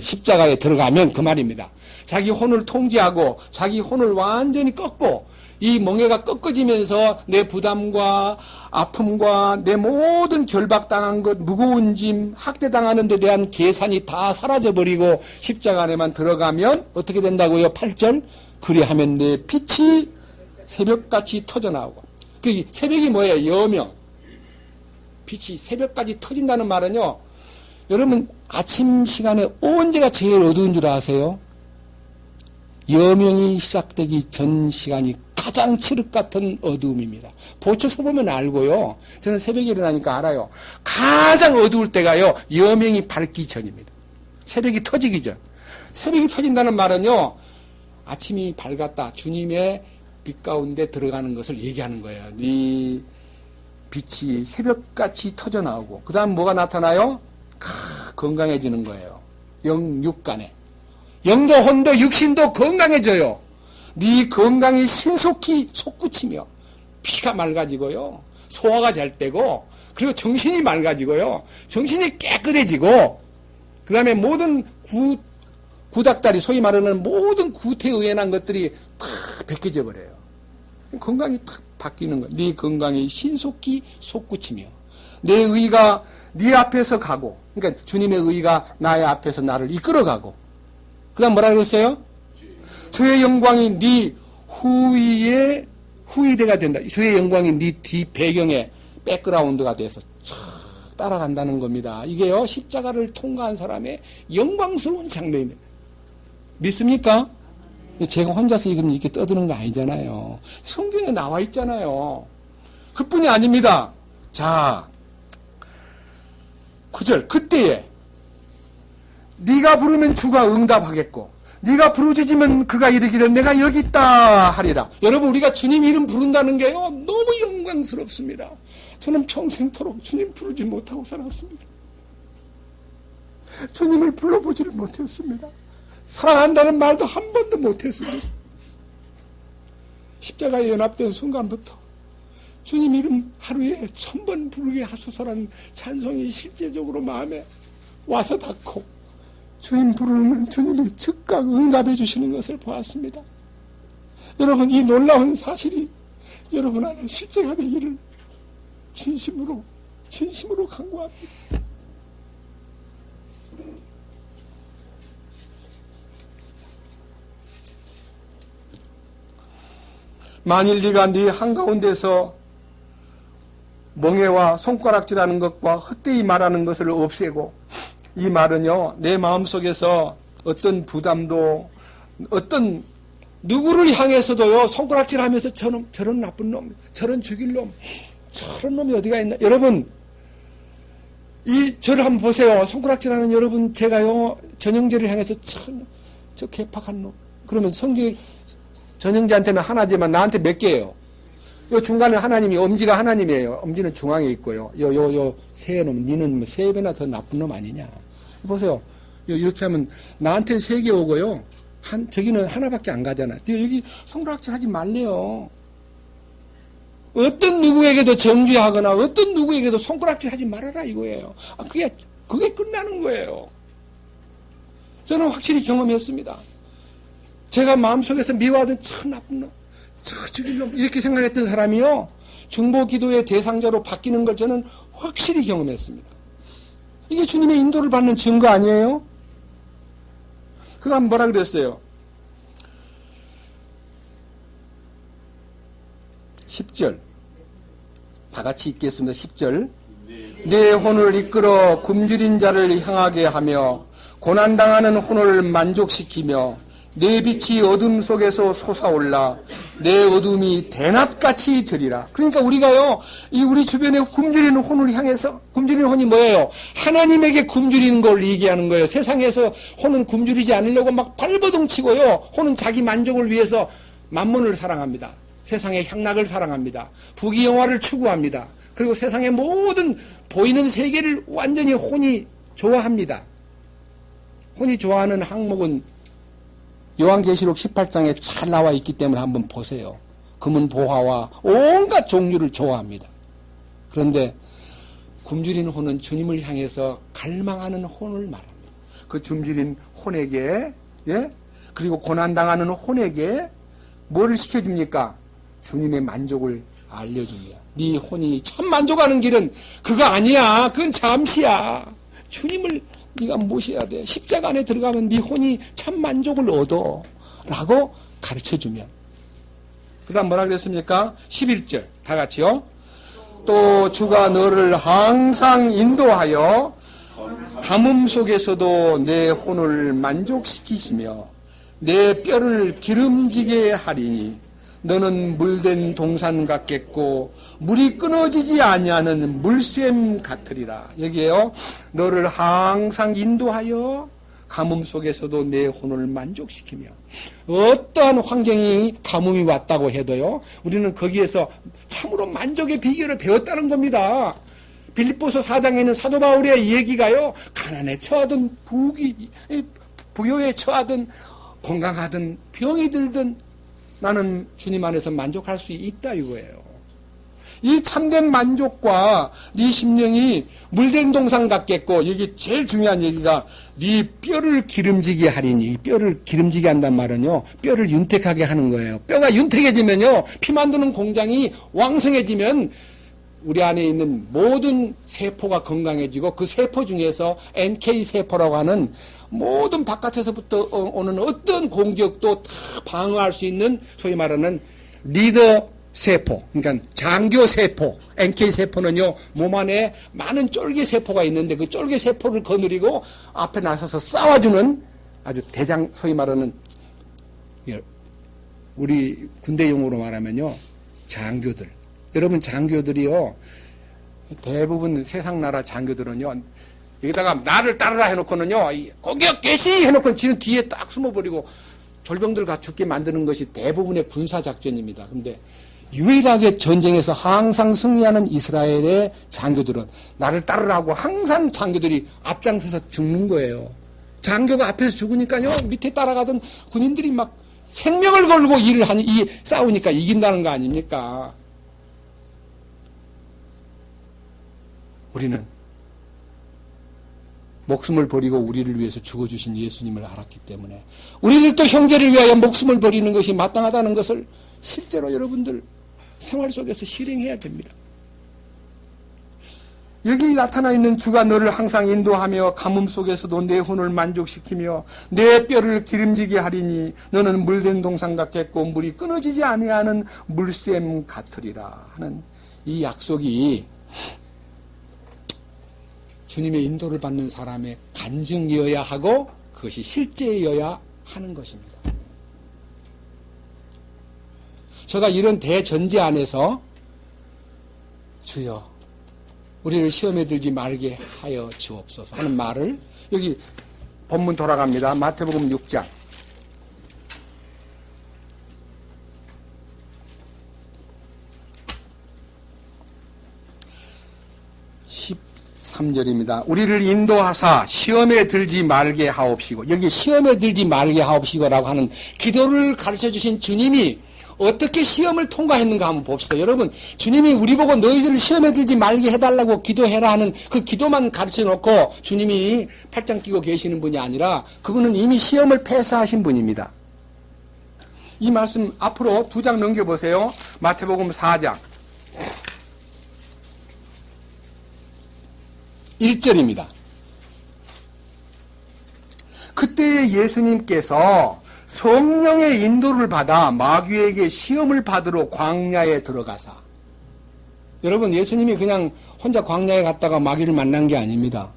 십자가에 들어가면 그 말입니다. 자기 혼을 통제하고 자기 혼을 완전히 꺾고 이 멍에가 꺾어지면서 내 부담과 아픔과 내 모든 결박당한 것, 무거운 짐, 학대당하는 데 대한 계산이 다 사라져버리고 십자가 안에만 들어가면 어떻게 된다고요? 8절. 그리하면 내 빛이 새벽같이 터져나오고. 그 새벽이 뭐예요? 여명. 빛이 새벽까지 터진다는 말은요, 여러분 아침 시간에 언제가 제일 어두운 줄 아세요? 여명이 시작되기 전 시간이 가장 칠흑 같은 어두움입니다. 보초서 보면 알고요. 저는 새벽에 일어나니까 알아요. 가장 어두울 때가요, 여명이 밝기 전입니다. 새벽이 터지기 전. 새벽이 터진다는 말은요, 아침이 밝았다. 주님의 빛 가운데 들어가는 것을 얘기하는 거예요. 네 빛이 새벽같이 터져 나오고, 그 다음 뭐가 나타나요? 건강해지는 거예요. 영육간에. 영도 혼도 육신도 건강해져요. 네 건강이 신속히 솟구치며 피가 맑아지고요, 소화가 잘 되고, 그리고 정신이 맑아지고요, 정신이 깨끗해지고, 그 다음에 모든 구닥다리, 소위 말하는 모든 구태에 의해난 것들이 다 벗겨져 버려요. 건강이 탁 바뀌는 거예요. 네 건강이 신속히 솟구치며 내 의가 네 앞에서 가고, 그러니까 주님의 의가 나의 앞에서 나를 이끌어가고, 그 다음 뭐라 그랬어요? 주의 영광이 네 후위대가 된다. 주의 영광이 네 뒤 배경에 백그라운드가 돼서 쫙 따라간다는 겁니다. 이게요, 십자가를 통과한 사람의 영광스러운 장면입니다. 믿습니까? 제가 혼자서 이렇게 떠드는 거 아니잖아요. 성경에 나와 있잖아요. 그뿐이 아닙니다. 자, 9절. 그때에 네가 부르면 주가 응답하겠고 네가 부르짖으면 그가 이르기를 내가 여기 있다 하리라. 여러분, 우리가 주님 이름 부른다는 게요, 너무 영광스럽습니다. 저는 평생토록 주님 부르지 못하고 살았습니다. 주님을 불러보지를 못했습니다. 사랑한다는 말도 한 번도 못했습니다. 십자가에 연합된 순간부터 주님 이름 하루에 1000번 부르게 하소서라는 찬송이 실제적으로 마음에 와서 닿고, 주님 부르면 주님이 즉각 응답해 주시는 것을 보았습니다. 여러분, 이 놀라운 사실이 여러분 안에 실제가 되기를 진심으로 간구합니다. 만일 네가 네 한가운데서 멍에와 손가락질하는 것과 헛되이 말하는 것을 없애고, 이 말은요, 내 마음속에서 어떤 부담도, 어떤 누구를 향해서도요, 손가락질하면서 저런 나쁜 놈, 저런 죽일 놈, 저런 놈이 어디가 있나. 여러분, 저를 한번 보세요. 손가락질하는 여러분, 제가요, 전형제를 향해서 저 개팍한 놈. 그러면 전형제한테는 하나지만 나한테 몇 개예요? 요 중간에 하나님이, 엄지가 하나님이에요. 엄지는 중앙에 있고요. 세 놈, 니는 3배나 더 나쁜 놈 아니냐. 보세요. 이렇게 하면 나한테 3개 오고요. 저기는 하나밖에 안 가잖아요. 여기 손가락질 하지 말래요. 어떤 누구에게도 정죄하거나 어떤 누구에게도 손가락질 하지 말아라 이거예요. 그게 끝나는 거예요. 저는 확실히 경험했습니다. 제가 마음속에서 미워하던 저 나쁜 놈, 저 죽일 놈, 이렇게 생각했던 사람이요, 중보기도의 대상자로 바뀌는 걸 저는 확실히 경험했습니다. 이게 주님의 인도를 받는 증거 아니에요? 그 다음 뭐라 그랬어요? 10절. 다 같이 읽겠습니다. 10절. 내 혼을 이끌어 굶주린 자를 향하게 하며 고난당하는 혼을 만족시키며 내 빛이 어둠 속에서 솟아올라 내 어둠이 대낮같이 되리라. 그러니까 우리가요, 이 우리 주변에 굶주리는 혼을 향해서, 굶주리는 혼이 뭐예요? 하나님에게 굶주리는 걸 얘기하는 거예요. 세상에서 혼은 굶주리지 않으려고 막 발버둥 치고요. 혼은 자기 만족을 위해서 만몬을 사랑합니다. 세상의 향락을 사랑합니다. 부귀영화를 추구합니다. 그리고 세상의 모든 보이는 세계를 완전히 혼이 좋아합니다. 혼이 좋아하는 항목은 요한계시록 18장에 잘 나와 있기 때문에 한번 보세요. 금은 보화와 온갖 종류를 좋아합니다. 그런데 굶주린 혼은 주님을 향해서 갈망하는 혼을 말합니다. 그 굶주린 혼에게, 예? 그리고 고난당하는 혼에게 뭐를 시켜줍니까? 주님의 만족을 알려줍니다. 네 혼이 참 만족하는 길은 그거 아니야. 그건 잠시야. 주님을 네가 모셔야 돼. 십자가 안에 들어가면 네 혼이 참 만족을 얻어. 라고 가르쳐주면. 그 다음 뭐라 그랬습니까? 11절 다 같이요. 또 주가 너를 항상 인도하여 가뭄 속에서도 내 혼을 만족시키시며 내 뼈를 기름지게 하리니 너는 물된 동산 같겠고 물이 끊어지지 아니하는 물샘 같으리라. 여기에요. 너를 항상 인도하여 가뭄 속에서도 내 혼을 만족시키며. 어떠한 환경이 가뭄이 왔다고 해도요, 우리는 거기에서 참으로 만족의 비결을 배웠다는 겁니다. 빌립보서 4장에 있는 사도 바울의 얘기가요, 가난에 처하든 부요에 처하든 건강하든 병이 들든 나는 주님 안에서 만족할 수 있다 이거예요. 이 참된 만족과 네 심령이 물된 동산 같겠고, 여기 제일 중요한 얘기가 네 뼈를 기름지게 하리니. 뼈를 기름지게 한단 말은요, 뼈를 윤택하게 하는 거예요. 뼈가 윤택해지면요, 피 만드는 공장이 왕성해지면 우리 안에 있는 모든 세포가 건강해지고, 그 세포 중에서 NK 세포라고 하는 모든 바깥에서부터 오는 어떤 공격도 다 방어할 수 있는 소위 말하는 리더 세포, 그러니까 장교 세포, NK 세포는요, 몸 안에 많은 쫄개 세포가 있는데 그 쫄개 세포를 거느리고 앞에 나서서 싸워주는 아주 대장, 소위 말하는 우리 군대 용어로 말하면요, 장교들. 여러분, 장교들이요, 대부분 세상 나라 장교들은요, 여기다가 나를 따르라 해놓고는요, 공격 개시 해놓고는 지는 뒤에 딱 숨어버리고 졸병들 가 죽게 만드는 것이 대부분의 군사작전입니다. 근데 유일하게 전쟁에서 항상 승리하는 이스라엘의 장교들은 나를 따르라고 항상 장교들이 앞장서서 죽는 거예요. 장교가 앞에서 죽으니까요, 밑에 따라가던 군인들이 막 생명을 걸고 싸우니까 이긴다는 거 아닙니까? 우리는 목숨을 버리고 우리를 위해서 죽어주신 예수님을 알았기 때문에 우리들도 형제를 위하여 목숨을 버리는 것이 마땅하다는 것을 실제로 여러분들 생활 속에서 실행해야 됩니다. 여기 나타나 있는 주가 너를 항상 인도하며 가뭄 속에서도 내 혼을 만족시키며 내 뼈를 기름지게 하리니 너는 물된 동산 같겠고 물이 끊어지지 아니하는 물샘 같으리라 하는 이 약속이 주님의 인도를 받는 사람의 간증이어야 하고 그것이 실제여야 하는 것입니다. 제가 이런 대전제 안에서 주여 우리를 시험에 들지 말게 하여 주옵소서 하는 말을, 여기 본문 돌아갑니다. 마태복음 6장 13절입니다. 우리를 인도하사 시험에 들지 말게 하옵시고, 여기 시험에 들지 말게 하옵시고라고 하는 기도를 가르쳐 주신 주님이 어떻게 시험을 통과했는가 한번 봅시다. 여러분, 주님이 우리 보고 너희들을 시험에 들지 말게 해달라고 기도해라 하는 그 기도만 가르쳐 놓고 주님이 팔짱 끼고 계시는 분이 아니라 그분은 이미 시험을 패스하신 분입니다. 이 말씀 앞으로 2장 넘겨보세요. 마태복음 4장 1절입니다. 그때 예수님께서 성령의 인도를 받아 마귀에게 시험을 받으러 광야에 들어가사. 여러분, 예수님이 그냥 혼자 광야에 갔다가 마귀를 만난 게 아닙니다.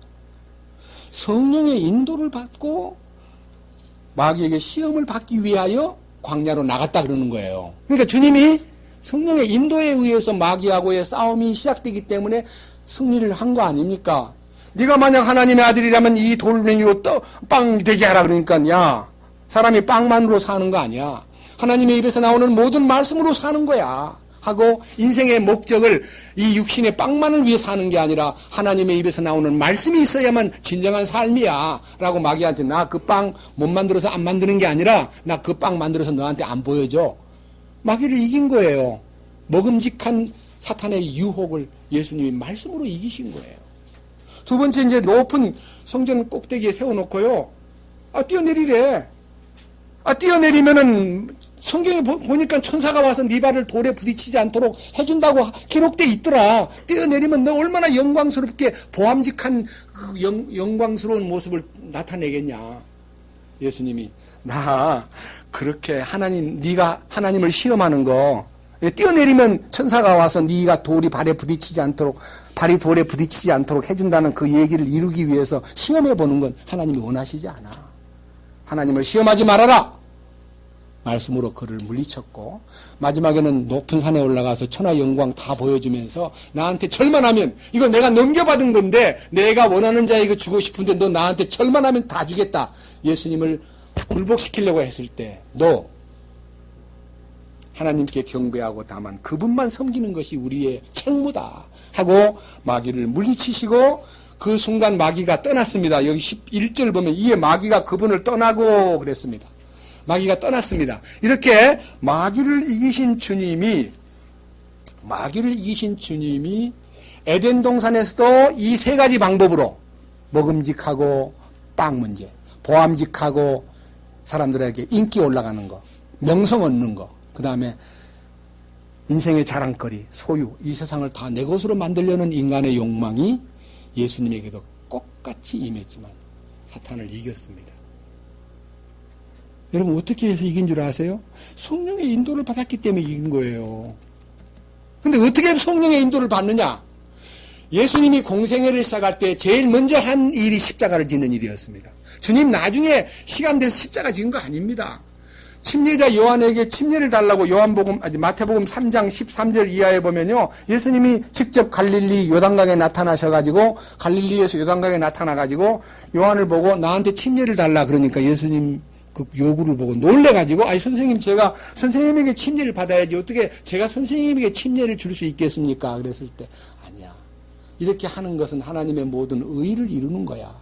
성령의 인도를 받고 마귀에게 시험을 받기 위하여 광야로 나갔다 그러는 거예요. 그러니까 주님이 성령의 인도에 의해서 마귀하고의 싸움이 시작되기 때문에 승리를 한 거 아닙니까? 네가 만약 하나님의 아들이라면 이 돌멩이로 빵 되게 하라 그러니까 야 사람이 빵만으로 사는 거 아니야. 하나님의 입에서 나오는 모든 말씀으로 사는 거야. 하고 인생의 목적을 이 육신의 빵만을 위해 사는 게 아니라 하나님의 입에서 나오는 말씀이 있어야만 진정한 삶이야 라고 마귀한테 나 그 빵 못 만들어서 안 만드는 게 아니라 나 그 빵 만들어서 너한테 안 보여줘. 마귀를 이긴 거예요. 먹음직한 사탄의 유혹을 예수님이 말씀으로 이기신 거예요. 두 번째 이제 높은 성전 꼭대기에 세워놓고요. 뛰어내리래. 뛰어내리면은 성경에 보니까 천사가 와서 네 발을 돌에 부딪히지 않도록 해준다고 기록돼 있더라. 뛰어내리면 너 얼마나 영광스럽게 보암직한 그 영광스러운 모습을 나타내겠냐. 예수님이 나 그렇게 네가 하나님을 시험하는 거 뛰어내리면 천사가 와서 네가 돌이 발에 부딪히지 않도록 발이 돌에 부딪히지 않도록 해준다는 그 얘기를 이루기 위해서 시험해 보는 건 하나님이 원하시지 않아. 하나님을 시험하지 말아라. 말씀으로 그를 물리쳤고 마지막에는 높은 산에 올라가서 천하 영광 다 보여주면서 나한테 절만하면 이거 내가 넘겨받은 건데 내가 원하는 자에게 이거 주고 싶은데 너 나한테 절만하면 다 주겠다. 예수님을 굴복시키려고 했을 때 너 하나님께 경배하고 다만 그분만 섬기는 것이 우리의 책무다 하고 마귀를 물리치시고 그 순간 마귀가 떠났습니다. 여기 11절 보면 이에 마귀가 그분을 떠나고 그랬습니다. 마귀가 떠났습니다. 이렇게 마귀를 이기신 주님이 에덴 동산에서도 이 세 가지 방법으로 먹음직하고 빵 문제, 보암직하고 사람들에게 인기 올라가는 거, 명성 얻는 거, 그 다음에 인생의 자랑거리, 소유, 이 세상을 다 내 것으로 만들려는 인간의 욕망이 예수님에게도 똑같이 임했지만 사탄을 이겼습니다. 여러분 어떻게 해서 이긴 줄 아세요? 성령의 인도를 받았기 때문에 이긴 거예요. 근데 어떻게 성령의 인도를 받느냐? 예수님이 공생애를 시작할 때 제일 먼저 한 일이 십자가를 지는 일이었습니다. 주님 나중에 시간 돼서 십자가 지은 거 아닙니다. 침례자 요한에게 침례를 달라고 마태복음 3장 13절 이하에 보면요. 예수님이 직접 갈릴리 요단강에 나타나셔가지고 갈릴리에서 요단강에 나타나가지고 요한을 보고 나한테 침례를 달라 그러니까 예수님 그 요구를 보고 놀래가지고 선생님 제가 선생님에게 침례를 받아야지 어떻게 제가 선생님에게 침례를 줄 수 있겠습니까? 그랬을 때 아니야. 이렇게 하는 것은 하나님의 모든 의를 이루는 거야.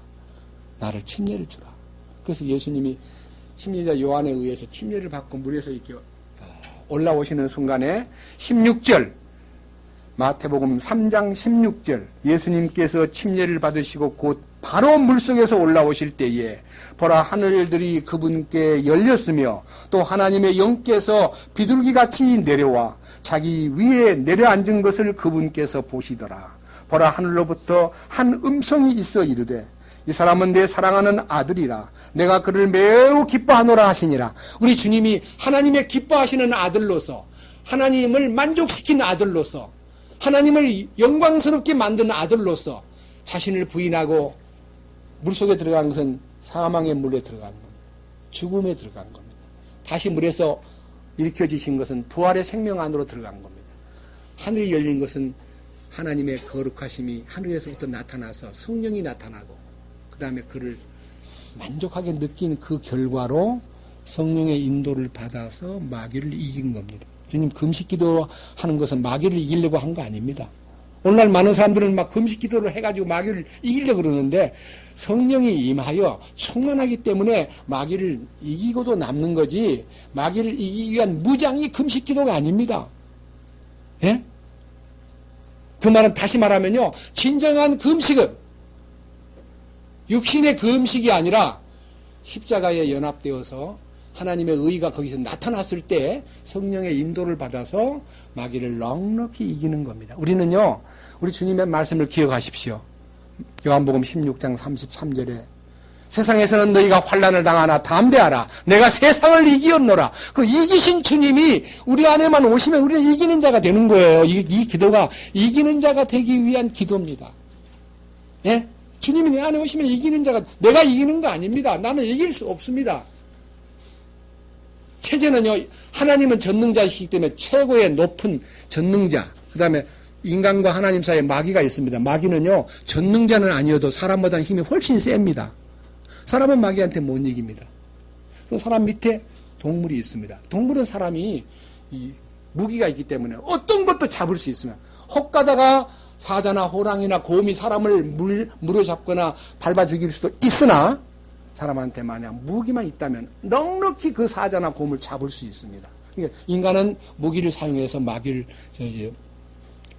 나를 침례를 주라. 그래서 예수님이 침례자 요한에 의해서 침례를 받고 물에서 이렇게 올라오시는 순간에 16절 마태복음 3장 16절 예수님께서 침례를 받으시고 곧 바로 물속에서 올라오실 때에 보라 하늘들이 그분께 열렸으며 또 하나님의 영께서 비둘기같이 내려와 자기 위에 내려앉은 것을 그분께서 보시더라. 보라 하늘로부터 한 음성이 있어 이르되 이 사람은 내 사랑하는 아들이라 내가 그를 매우 기뻐하노라 하시니라. 우리 주님이 하나님의 기뻐하시는 아들로서 하나님을 만족시킨 아들로서 하나님을 영광스럽게 만든 아들로서 자신을 부인하고 물속에 들어간 것은 사망의 물에 들어간 겁니다. 죽음에 들어간 겁니다. 다시 물에서 일으켜지신 것은 부활의 생명 안으로 들어간 겁니다. 하늘이 열린 것은 하나님의 거룩하심이 하늘에서부터 나타나서 성령이 나타나고 그 다음에 그를 만족하게 느낀 그 결과로 성령의 인도를 받아서 마귀를 이긴 겁니다. 주님 금식기도 하는 것은 마귀를 이기려고 한 거 아닙니다. 오늘날 많은 사람들은 막 금식기도를 해가지고 마귀를 이기려고 그러는데 성령이 임하여 충만하기 때문에 마귀를 이기고도 남는 거지 마귀를 이기기 위한 무장이 금식기도가 아닙니다. 예? 그 말은 다시 말하면요. 진정한 금식은 육신의 금식이 아니라 십자가에 연합되어서 하나님의 의가 거기서 나타났을 때 성령의 인도를 받아서 마귀를 넉넉히 이기는 겁니다. 우리는요. 우리 주님의 말씀을 기억하십시오. 요한복음 16장 33절에 세상에서는 너희가 환난을 당하나 담대하라. 내가 세상을 이기었노라. 그 이기신 주님이 우리 안에만 오시면 우리는 이기는 자가 되는 거예요. 이 기도가 이기는 자가 되기 위한 기도입니다. 예? 주님이 내 안에 오시면 이기는 자가 내가 이기는 거 아닙니다. 나는 이길 수 없습니다. 체제는요, 하나님은 전능자이시기 때문에 최고의 높은 전능자, 그 다음에 인간과 하나님 사이에 마귀가 있습니다. 마귀는요, 전능자는 아니어도 사람보다 힘이 훨씬 셉니다. 사람은 마귀한테 못 이깁니다. 사람 밑에 동물이 있습니다. 동물은 사람이 이 무기가 있기 때문에 어떤 것도 잡을 수 있습니다. 혹 가다가 사자나 호랑이나 곰이 사람을 물어 잡거나 밟아 죽일 수도 있으나 사람한테 만약 무기만 있다면 넉넉히 그 사자나 곰을 잡을 수 있습니다. 그러니까 인간은 무기를 사용해서 마귀를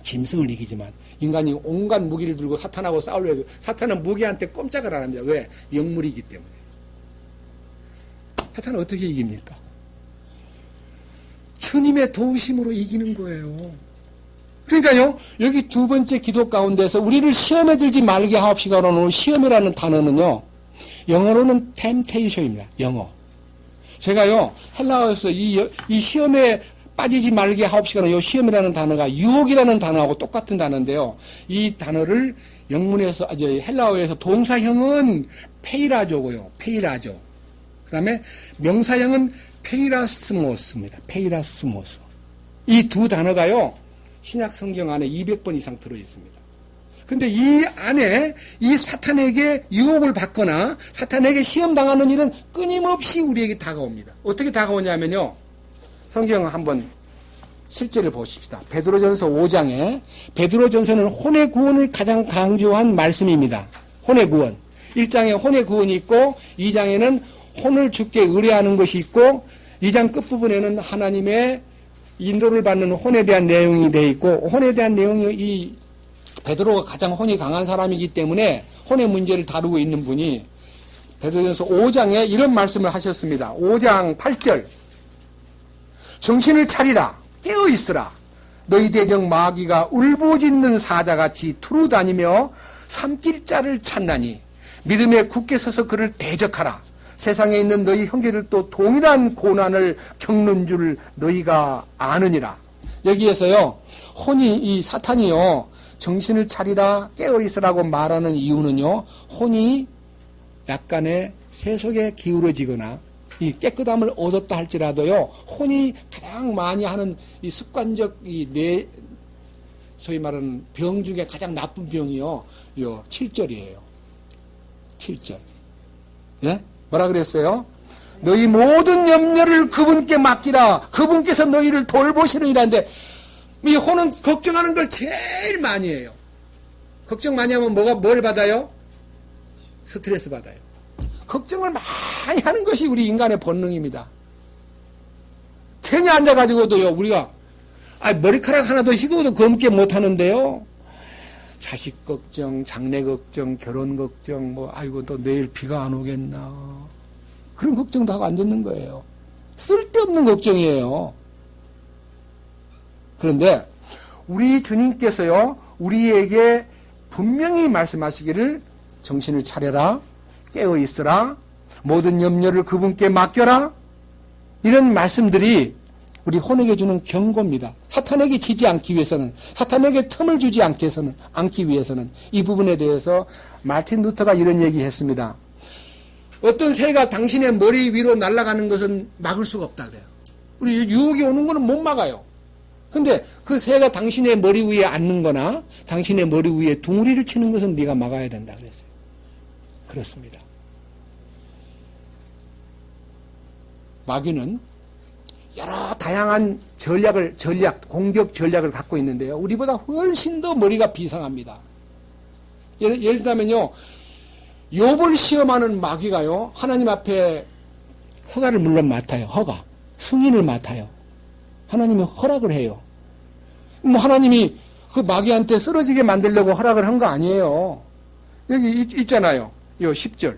짐승을 이기지만 인간이 온갖 무기를 들고 사탄하고 싸우려고 해도 사탄은 무기한테 꼼짝을 안 합니다. 왜? 영물이기 때문에. 사탄은 어떻게 이깁니까? 주님의 도우심으로 이기는 거예요. 그러니까요, 여기 두 번째 기도 가운데서 우리를 시험에 들지 말게 하옵시고라는 오늘 시험이라는 단어는요, 영어로는 temptation입니다. 영어. 제가요, 헬라어에서 이 시험에 빠지지 말게 하옵시고라는 이 시험이라는 단어가 유혹이라는 단어하고 똑같은 단어인데요. 이 단어를 영문에서, 헬라어에서 동사형은 페이라조고요. 페이라조. 그 다음에 명사형은 페이라스모스입니다. 페이라스모스. 이 두 단어가요, 신약 성경 안에 200번 이상 들어있습니다. 근데 이 안에 이 사탄에게 유혹을 받거나 사탄에게 시험당하는 일은 끊임없이 우리에게 다가옵니다. 어떻게 다가오냐면요. 성경 한번 실제를 보십시다. 베드로전서 5장에 베드로전서는 혼의 구원을 가장 강조한 말씀입니다. 혼의 구원. 1장에 혼의 구원이 있고 2장에는 혼을 주께 의뢰하는 것이 있고 2장 끝부분에는 하나님의 인도를 받는 혼에 대한 내용이 되어 있고 혼에 대한 내용이 이 베드로가 가장 혼이 강한 사람이기 때문에 혼의 문제를 다루고 있는 분이 베드로전서 5장에 이런 말씀을 하셨습니다. 5장 8절 정신을 차리라 깨어 있으라 너희 대적 마귀가 울부짖는 사자같이 두루다니며 삼킬 자를 찾나니 믿음에 굳게 서서 그를 대적하라 세상에 있는 너희 형제들도 동일한 고난을 겪는 줄 너희가 아느니라. 여기에서요, 혼이, 이 사탄이요, 정신을 차리라, 깨어있으라고 말하는 이유는요, 혼이 약간의 세속에 기울어지거나, 이 깨끗함을 얻었다 할지라도요, 혼이 가장 많이 하는 이 습관적, 소위 말하는 병 중에 가장 나쁜 병이요, 요 7절이에요. 7절. 예? 뭐라 그랬어요? 너희 모든 염려를 그분께 맡기라. 그분께서 너희를 돌보시느니라는데 이 혼은 걱정하는 걸 제일 많이 해요. 걱정 많이 하면 뭘 받아요? 스트레스 받아요. 걱정을 많이 하는 것이 우리 인간의 본능입니다. 괜히 앉아가지고도요, 우리가 머리카락 하나도 희고도 검게 못하는데요. 자식 걱정, 장래 걱정, 결혼 걱정, 아이고, 또 내일 비가 안 오겠나. 그런 걱정도 하고 앉았는 거예요. 쓸데없는 걱정이에요. 그런데, 우리 주님께서요, 우리에게 분명히 말씀하시기를 정신을 차려라, 깨어있으라, 모든 염려를 그분께 맡겨라, 이런 말씀들이 우리 혼에게 주는 경고입니다. 사탄에게 지지 않기 위해서는, 사탄에게 틈을 주지 않기 위해서는 이 부분에 대해서 마틴 루터가 이런 얘기 했습니다. 어떤 새가 당신의 머리 위로 날아가는 것은 막을 수가 없다 그래요. 우리 유혹이 오는 거는 못 막아요. 근데 그 새가 당신의 머리 위에 앉는 거나 당신의 머리 위에 둥우리를 치는 것은 네가 막아야 된다 그랬어요. 그렇습니다. 마귀는 여러 다양한 공격 전략을 갖고 있는데요. 우리보다 훨씬 더 머리가 비상합니다. 예를 들면요, 욥을 시험하는 마귀가요, 하나님 앞에 허가를 물론 맡아요. 승인을 맡아요. 하나님이 허락을 해요. 하나님이 그 마귀한테 쓰러지게 만들려고 허락을 한 거 아니에요. 여기 있잖아요. 요 10절.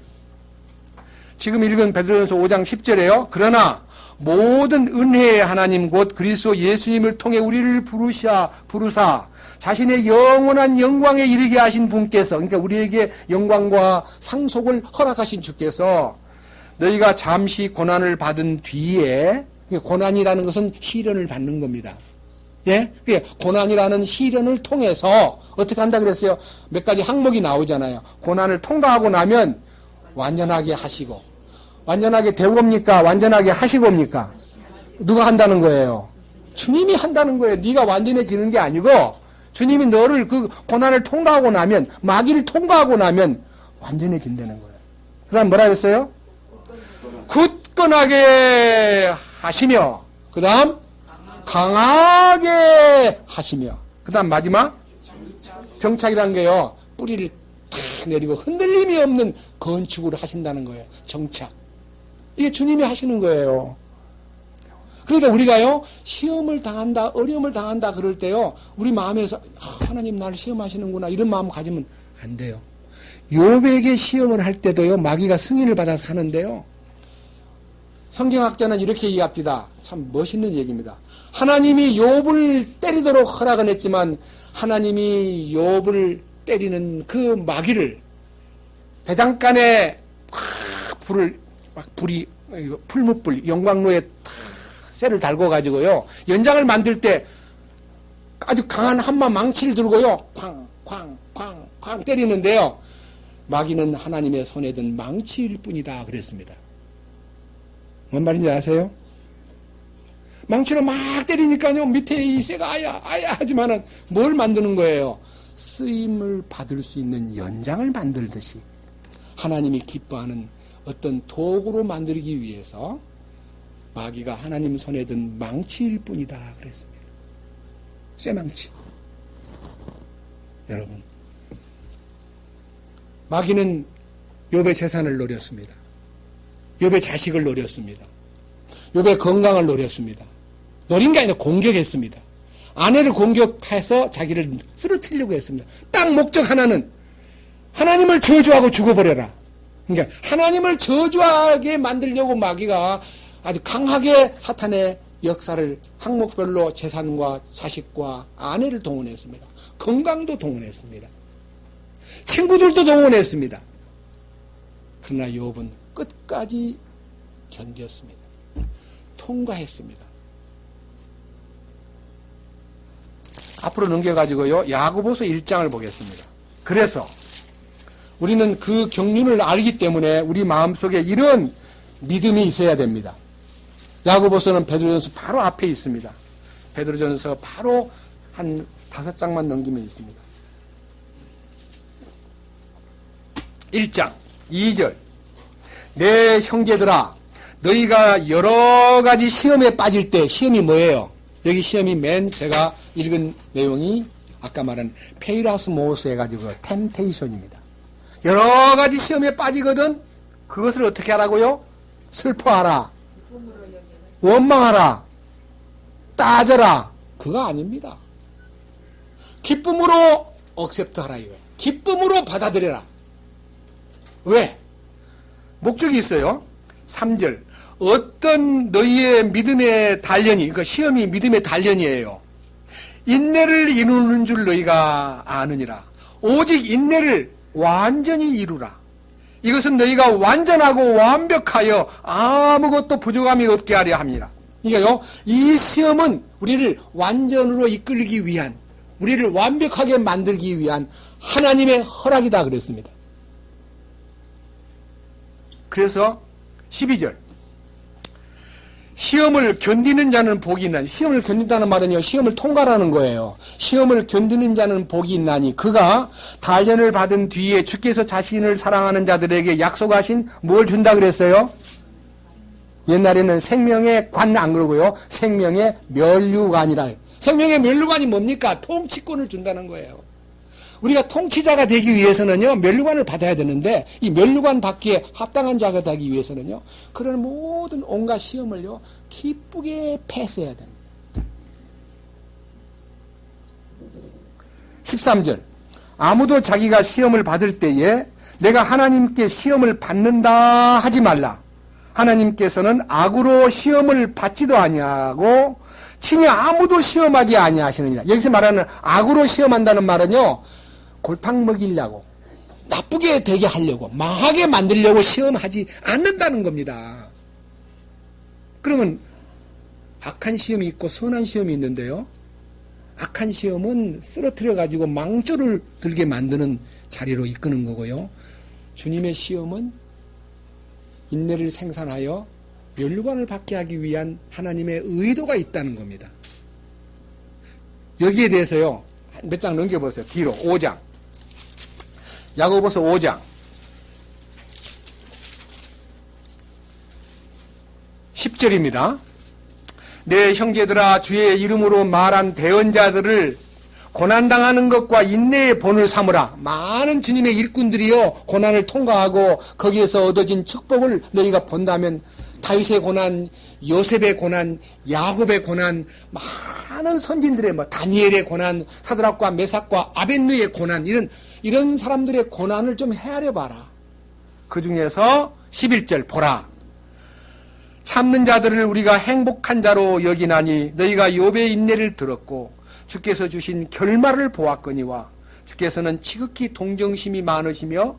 지금 읽은 베드로전서 5장 10절에요. 그러나 모든 은혜의 하나님 곧 그리스도 예수님을 통해 우리를 부르사 자신의 영원한 영광에 이르게 하신 분께서, 그러니까 우리에게 영광과 상속을 허락하신 주께서 너희가 잠시 고난을 받은 뒤에, 고난이라는 것은 시련을 받는 겁니다. 예? 고난이라는 시련을 통해서 어떻게 한다 그랬어요? 몇 가지 항목이 나오잖아요. 고난을 통과하고 나면 완전하게 하시고, 완전하게 되옵니까? 완전하게 하시고입니까? 누가 한다는 거예요? 주님이 한다는 거예요. 네가 완전해지는 게 아니고 주님이 너를 그 고난을 통과하고 나면, 마귀를 통과하고 나면 완전해진다는 거예요. 그 다음 뭐라 했어요? 굳건하게 하시며, 그 다음 강하게 하시며, 그 다음 마지막 정착이라는 게요, 뿌리를 탁 내리고 흔들림이 없는 건축으로 하신다는 거예요. 정착. 이게 주님이 하시는 거예요. 그러니까 우리가요, 시험을 당한다, 어려움을 당한다 그럴 때요, 우리 마음에서 하나님 나를 시험하시는구나 이런 마음 가지면 안 돼요. 욥에게 시험을 할 때도요, 마귀가 승인을 받아서 하는데요, 성경학자는 이렇게 이해합니다. 참 멋있는 얘기입니다. 하나님이 욥을 때리도록 허락은 했지만 하나님이 욥을 때리는 그 마귀를 배당간에 불이 풀무불 영광로에 쇠를 달고 가지고요, 연장을 만들 때 아주 강한 한마 망치를 들고요, 쾅 때리는데요, 마귀는 하나님의 손에 든 망치일 뿐이다 그랬습니다. 뭔 말인지 아세요? 망치로 막 때리니까요, 밑에 이 쇠가 아야 하지만은 뭘 만드는 거예요? 쓰임을 받을 수 있는 연장을 만들듯이 하나님이 기뻐하는 어떤 도구로 만들기 위해서 마귀가 하나님 손에 든 망치일 뿐이다 그랬습니다. 쇠망치. 여러분, 마귀는 욥의 재산을 노렸습니다. 욥의 자식을 노렸습니다. 욥의 건강을 노렸습니다. 노린 게 아니라 공격했습니다. 아내를 공격해서 자기를 쓰러뜨리려고 했습니다. 딱 목적 하나는 하나님을 저주하고 죽어버려라. 그러니까 하나님을 저주하게 만들려고 마귀가 아주 강하게 사탄의 역사를 항목별로 재산과 자식과 아내를 동원했습니다. 건강도 동원했습니다. 친구들도 동원했습니다. 그러나 욥은 끝까지 견뎠습니다. 통과했습니다. 앞으로 넘겨가지고요, 야고보서 1장을 보겠습니다. 그래서 우리는 그 경륜을 알기 때문에 우리 마음속에 이런 믿음이 있어야 됩니다. 야고보서는 베드로전서 바로 앞에 있습니다. 베드로전서 바로 한 5장만 넘기면 있습니다. 1장 2절. 내 형제들아, 너희가 여러 가지 시험에 빠질 때, 시험이 뭐예요? 여기 시험이 제가 읽은 내용이 아까 말한 페이라스모스 해가지고 템테이션입니다. 여러 가지 시험에 빠지거든 그것을 어떻게 하라고요? 슬퍼하라, 원망하라, 따져라. 그거 아닙니다. 기쁨으로 억셉트하라 이거예요. 기쁨으로 받아들여라. 왜? 목적이 있어요. 3절. 어떤 너희의 믿음의 단련이, 그러니까 시험이 믿음의 단련이에요. 인내를 이루는 줄 너희가 아느니라. 오직 인내를 완전히 이루라. 이것은 너희가 완전하고 완벽하여 아무것도 부족함이 없게 하려 합니다. 그러니까요, 이 시험은 우리를 완전으로 이끌기 위한, 우리를 완벽하게 만들기 위한 하나님의 허락이다 그랬습니다. 그래서 12절. 시험을 견디는 자는 복이 있나니, 시험을 견딘다는 말은요, 시험을 통과라는 거예요. 시험을 견디는 자는 복이 있나니 그가 단련을 받은 뒤에 주께서 자신을 사랑하는 자들에게 약속하신 뭘 준다 그랬어요? 옛날에는 생명의 관 안 그러고요, 생명의 면류관이라. 생명의 면류관이 뭡니까? 통치권을 준다는 거예요. 우리가 통치자가 되기 위해서는요, 면류관을 받아야 되는데, 이 면류관 받기에 합당한 자가 되기 위해서는요, 그런 모든 온갖 시험을요, 기쁘게 패스해야 됩니다. 13절. 아무도 자기가 시험을 받을 때에 내가 하나님께 시험을 받는다 하지 말라. 하나님께서는 악으로 시험을 받지도 아니하고 친히 아무도 시험하지 아니하시느니라. 여기서 말하는 악으로 시험한다는 말은요, 골탕 먹이려고, 나쁘게 되게 하려고, 망하게 만들려고 시험하지 않는다는 겁니다. 그러면 악한 시험이 있고 선한 시험이 있는데요, 악한 시험은 쓰러뜨려가지고 망조를 들게 만드는 자리로 이끄는 거고요, 주님의 시험은 인내를 생산하여 멸관을 받게 하기 위한 하나님의 의도가 있다는 겁니다. 여기에 대해서요, 몇 장 넘겨보세요. 뒤로 5장. 야고보서 5장 10절입니다. 내 형제들아, 주의 이름으로 말한 대언자들을 고난당하는 것과 인내의 본을 삼으라. 많은 주님의 일꾼들이요, 고난을 통과하고 거기에서 얻어진 축복을 너희가 본다면, 다윗의 고난, 요셉의 고난, 야곱의 고난, 많은 선진들의 다니엘의 고난, 사드락과 메삭과 아벳느의 고난, 이런 사람들의 고난을 좀 헤아려 봐라. 그 중에서 11절 보라. 참는 자들을 우리가 행복한 자로 여기나니 너희가 욥의 인내를 들었고 주께서 주신 결말을 보았거니와 주께서는 지극히 동정심이 많으시며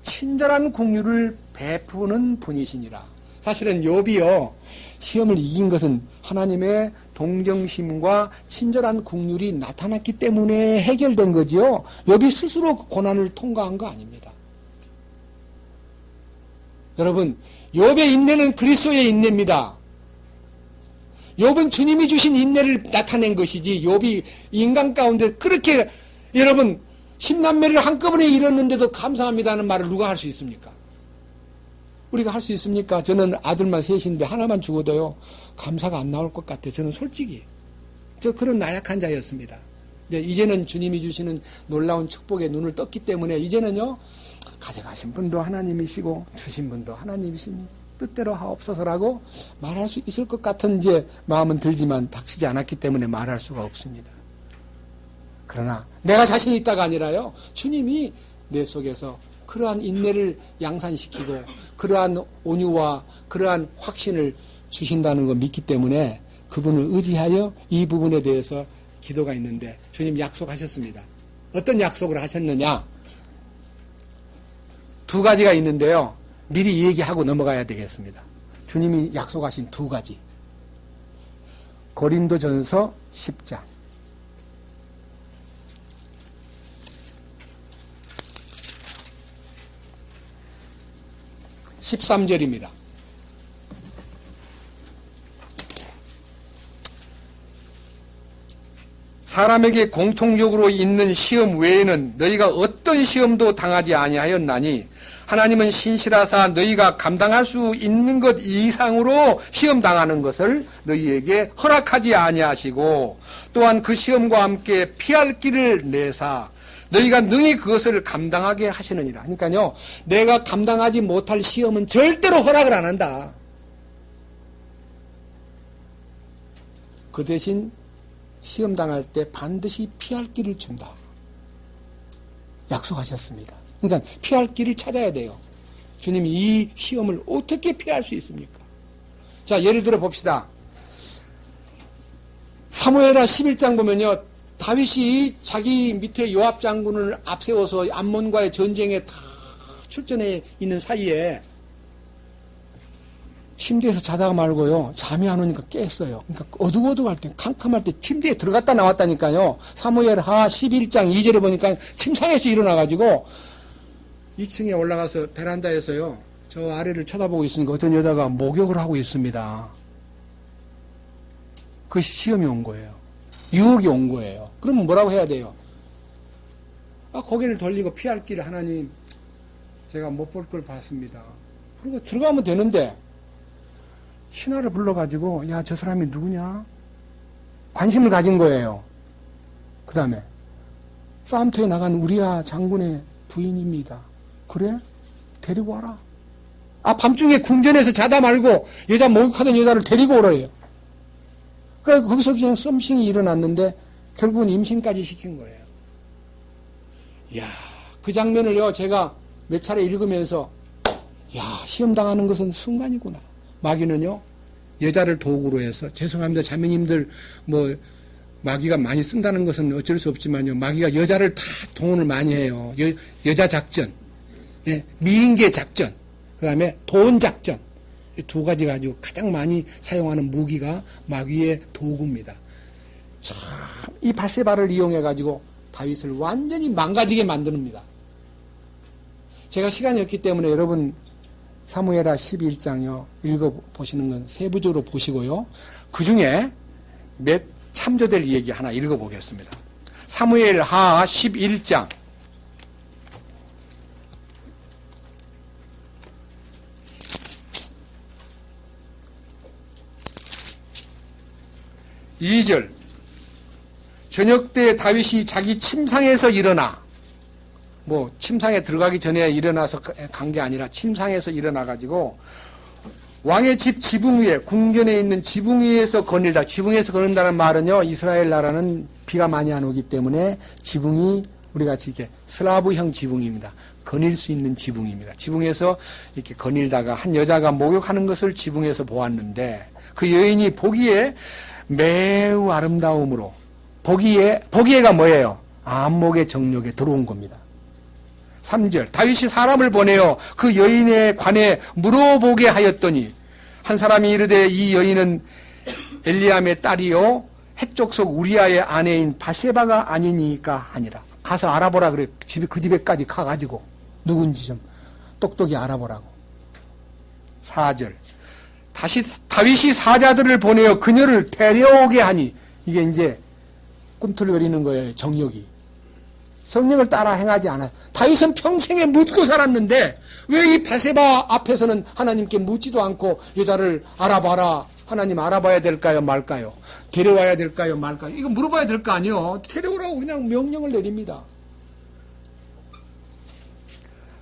친절한 긍휼을 베푸는 분이시니라. 사실은 욥이요, 시험을 이긴 것은 하나님의 동정심과 친절한 긍휼이 나타났기 때문에 해결된 거지요. 욥이 스스로 그 고난을 통과한 거 아닙니다. 여러분, 욥의 인내는 그리스도의 인내입니다. 욥은 주님이 주신 인내를 나타낸 것이지, 욥이 인간 가운데 그렇게, 여러분, 10남매를 한꺼번에 잃었는데도 감사합니다는 말을 누가 할 수 있습니까? 우리가 할 수 있습니까? 저는 아들만 셋인데 하나만 죽어도요, 감사가 안 나올 것 같아요. 저는 솔직히. 저 그런 나약한 자였습니다. 이제는 주님이 주시는 놀라운 축복에 눈을 떴기 때문에 이제는요, 가져가신 분도 하나님이시고 주신 분도 하나님이시니 뜻대로 하옵소서라고 말할 수 있을 것 같은 이제 마음은 들지만 닥치지 않았기 때문에 말할 수가 없습니다. 그러나 내가 자신이 있다가 아니라요, 주님이 내 속에서 그러한 인내를 양산시키고 그러한 온유와 그러한 확신을 주신다는 걸 믿기 때문에 그분을 의지하여 이 부분에 대해서 기도가 있는데, 주님 약속하셨습니다. 어떤 약속을 하셨느냐? 두 가지가 있는데요, 미리 얘기하고 넘어가야 되겠습니다. 주님이 약속하신 두 가지. 고린도전서 10장 13절입니다. 사람에게 공통적으로 있는 시험 외에는 너희가 어떤 시험도 당하지 아니하였나니 하나님은 신실하사 너희가 감당할 수 있는 것 이상으로 시험 당하는 것을 너희에게 허락하지 아니하시고 또한 그 시험과 함께 피할 길을 내사 너희가 능히 그것을 감당하게 하시느니라. 그러니까요, 내가 감당하지 못할 시험은 절대로 허락을 안 한다. 그 대신 시험 당할 때 반드시 피할 길을 준다. 약속하셨습니다. 그러니까 피할 길을 찾아야 돼요. 주님이 이 시험을 어떻게 피할 수 있습니까? 자, 예를 들어 봅시다. 사무엘하 11장 보면요, 다윗이 자기 밑에 요압 장군을 앞세워서 암몬과의 전쟁에 다 출전해 있는 사이에 침대에서 자다가 말고요, 잠이 안 오니까 깼어요. 그러니까 어둑어둑할 때, 캄캄할 때 침대에 들어갔다 나왔다니까요. 사무엘하 11장 2절에 보니까 침상에서 일어나가지고 2층에 올라가서 베란다에서요, 저 아래를 쳐다보고 있으니까 어떤 여자가 목욕을 하고 있습니다. 그 시험이 온 거예요. 유혹이 온 거예요. 그러면 뭐라고 해야 돼요? 고개를 돌리고 피할 길을 하나님, 제가 못 볼 걸 봤습니다. 그리고 들어가면 되는데, 신하를 불러가지고, 야, 저 사람이 누구냐? 관심을 가진 거예요. 그 다음에, 싸움터에 나간 우리야 장군의 부인입니다. 그래? 데리고 와라. 밤중에 궁전에서 자다 말고, 여자 목욕하던 여자를 데리고 오래요. 그래서 거기서 그냥 썸씽이 일어났는데 결국은 임신까지 시킨 거예요. 이야, 그 장면을요, 제가 몇 차례 읽으면서, 야, 시험 당하는 것은 순간이구나. 마귀는요, 여자를 도구로 해서, 죄송합니다, 자매님들, 마귀가 많이 쓴다는 것은 어쩔 수 없지만요, 마귀가 여자를 다 동원을 많이 해요. 여자 작전, 예, 미인계 작전, 그 다음에 돈 작전. 이 두 가지 가지고 가장 많이 사용하는 무기가 마귀의 도구입니다. 참, 이 바세바를 이용해가지고 다윗을 완전히 망가지게 만듭니다. 제가 시간이 없기 때문에 여러분 사무엘하 11장요. 읽어보시는 건 세부적으로 보시고요. 그 중에 몇 참조될 얘기 하나 읽어보겠습니다. 사무엘하 11장 2절. 저녁 때 다윗이 자기 침상에서 일어나, 침상에 들어가기 전에 일어나서 간 게 아니라 침상에서 일어나가지고 왕의 집 지붕 위에, 궁전에 있는 지붕 위에서 거닐다. 지붕에서 거는다는 말은요, 이스라엘 나라는 비가 많이 안 오기 때문에 지붕이 우리같이 이렇게 슬라브형 지붕입니다. 거닐 수 있는 지붕입니다. 지붕에서 이렇게 거닐다가 한 여자가 목욕하는 것을 지붕에서 보았는데 그 여인이 보기에 매우 아름다움으로, 보기에가 뭐예요? 안목의 정욕에 들어온 겁니다. 3절. 다윗이 사람을 보내어 그 여인에 관해 물어보게 하였더니 한 사람이 이르되 이 여인은 엘리암의 딸이요 헷족속 우리아의 아내인 바세바가 아니니까 하니라. 가서 알아보라 그래. 그 집에까지 가가지고 누군지 좀 똑똑히 알아보라고. 4절. 다시 다윗이 사자들을 보내어 그녀를 데려오게 하니, 이게 이제 꿈틀거리는 거예요. 정욕이. 성령을 따라 행하지 않아요. 다윗은 평생에 묻고 살았는데 왜 이 바세바 앞에서는 하나님께 묻지도 않고 여자를 알아봐라, 하나님 알아봐야 될까요 말까요? 데려와야 될까요 말까요? 이거 물어봐야 될 거 아니에요. 데려오라고 그냥 명령을 내립니다.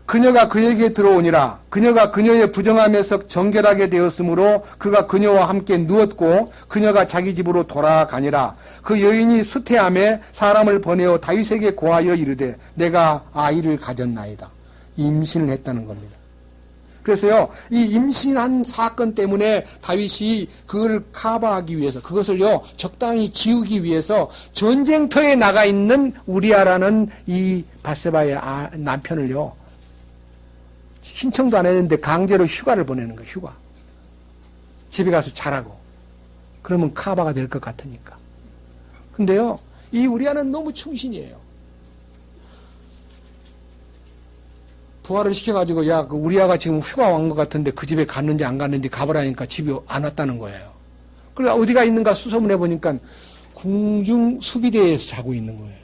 그녀가 그에게 들어오니라. 그녀가 그녀의 부정함에서 정결하게 되었으므로 그가 그녀와 함께 누웠고 그녀가 자기 집으로 돌아가니라. 그 여인이 수태함에 사람을 보내어 다윗에게 고하여 이르되 내가 아이를 가졌나이다. 임신을 했다는 겁니다. 그래서요, 이 임신한 사건 때문에 다윗이 그걸 커버하기 위해서, 그것을요 적당히 지우기 위해서 전쟁터에 나가 있는 우리아라는 이 바세바의 남편을요 신청도 안 했는데 강제로 휴가를 보내는 거예요. 휴가. 집에 가서 자라고. 그러면 카바가 될 것 같으니까. 근데요, 이 우리아는 너무 충신이에요. 부하를 시켜가지고, 야, 그 우리아가 지금 휴가 온 것 같은데 그 집에 갔는지 안 갔는지 가보라니까 집에 안 왔다는 거예요. 그래서 어디가 있는가 수소문해 보니까 궁중 수비대에서 자고 있는 거예요.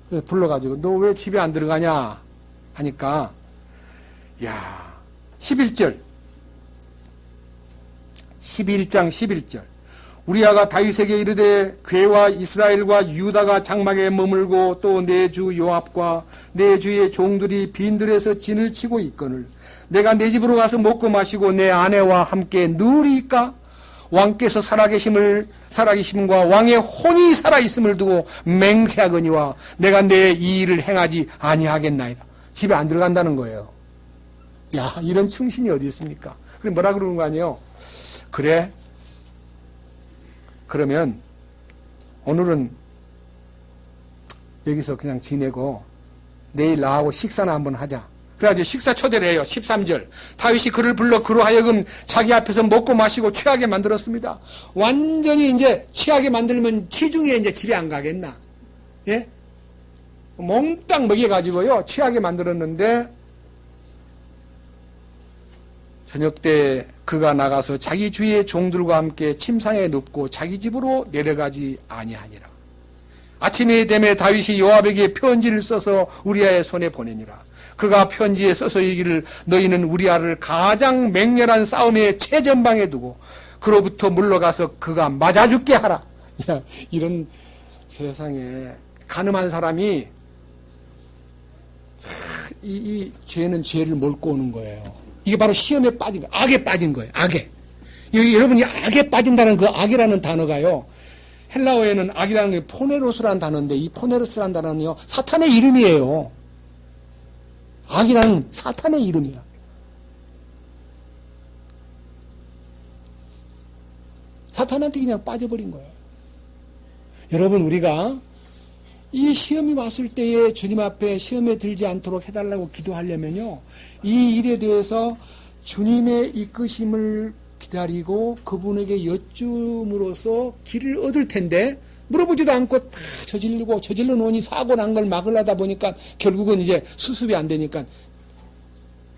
그래서 불러가지고, 너 왜 집에 안 들어가냐? 하니까, 야, 11절. 11장 11절. 우리아가 다윗에게 이르되 괴와 이스라엘과 유다가 장막에 머물고 또 내 주 요압과 내 주의 종들이 빈들에서 진을 치고 있거늘 내가 내 집으로 가서 먹고 마시고 내 아내와 함께 누리까? 왕께서 살아계심과 왕의 혼이 살아있음을 두고 맹세하거니와 내가 내 이 일을 행하지 아니하겠나이다. 집에 안 들어간다는 거예요. 야, 이런 충신이 어디 있습니까? 그럼 뭐라 그러는 거 아니에요? 그래? 그러면 오늘은 여기서 그냥 지내고 내일 나하고 식사나 한번 하자. 그래가지고 식사 초대를 해요. 13절. 다윗이 그를 불러 그로 하여금 자기 앞에서 먹고 마시고 취하게 만들었습니다. 완전히 이제 취하게 만들면 치중에 이제 집에 안 가겠나? 예? 몽땅 먹여가지고요. 취하게 만들었는데 저녁 때 그가 나가서 자기 주위의 종들과 함께 침상에 눕고 자기 집으로 내려가지 아니하니라. 아침이 되매 다윗이 요압에게 편지를 써서 우리아의 손에 보내니라. 그가 편지에 써서 이기를 너희는 우리아를 가장 맹렬한 싸움의 최전방에 두고 그로부터 물러가서 그가 맞아 죽게 하라. 야, 이런 세상에 가늠한 사람이 이 죄는 죄를 몰고 오는 거예요. 이게 바로 시험에 빠진 거예요. 악에 빠진 거예요. 악에. 여기 여러분이 악에 빠진다는 그 악이라는 단어가요. 헬라어에는 악이라는 게 포네로스라는 단어인데 이 포네로스라는 단어는요. 사탄의 이름이에요. 악이라는 사탄의 이름이야. 사탄한테 그냥 빠져버린 거예요. 여러분 우리가 이 시험이 왔을 때에 주님 앞에 시험에 들지 않도록 해달라고 기도하려면요. 이 일에 대해서 주님의 이끄심을 기다리고 그분에게 여쭌으로써 길을 얻을 텐데 물어보지도 않고 다 저질러 놓으니 사고 난 걸 막으려다 보니까 결국은 이제 수습이 안 되니까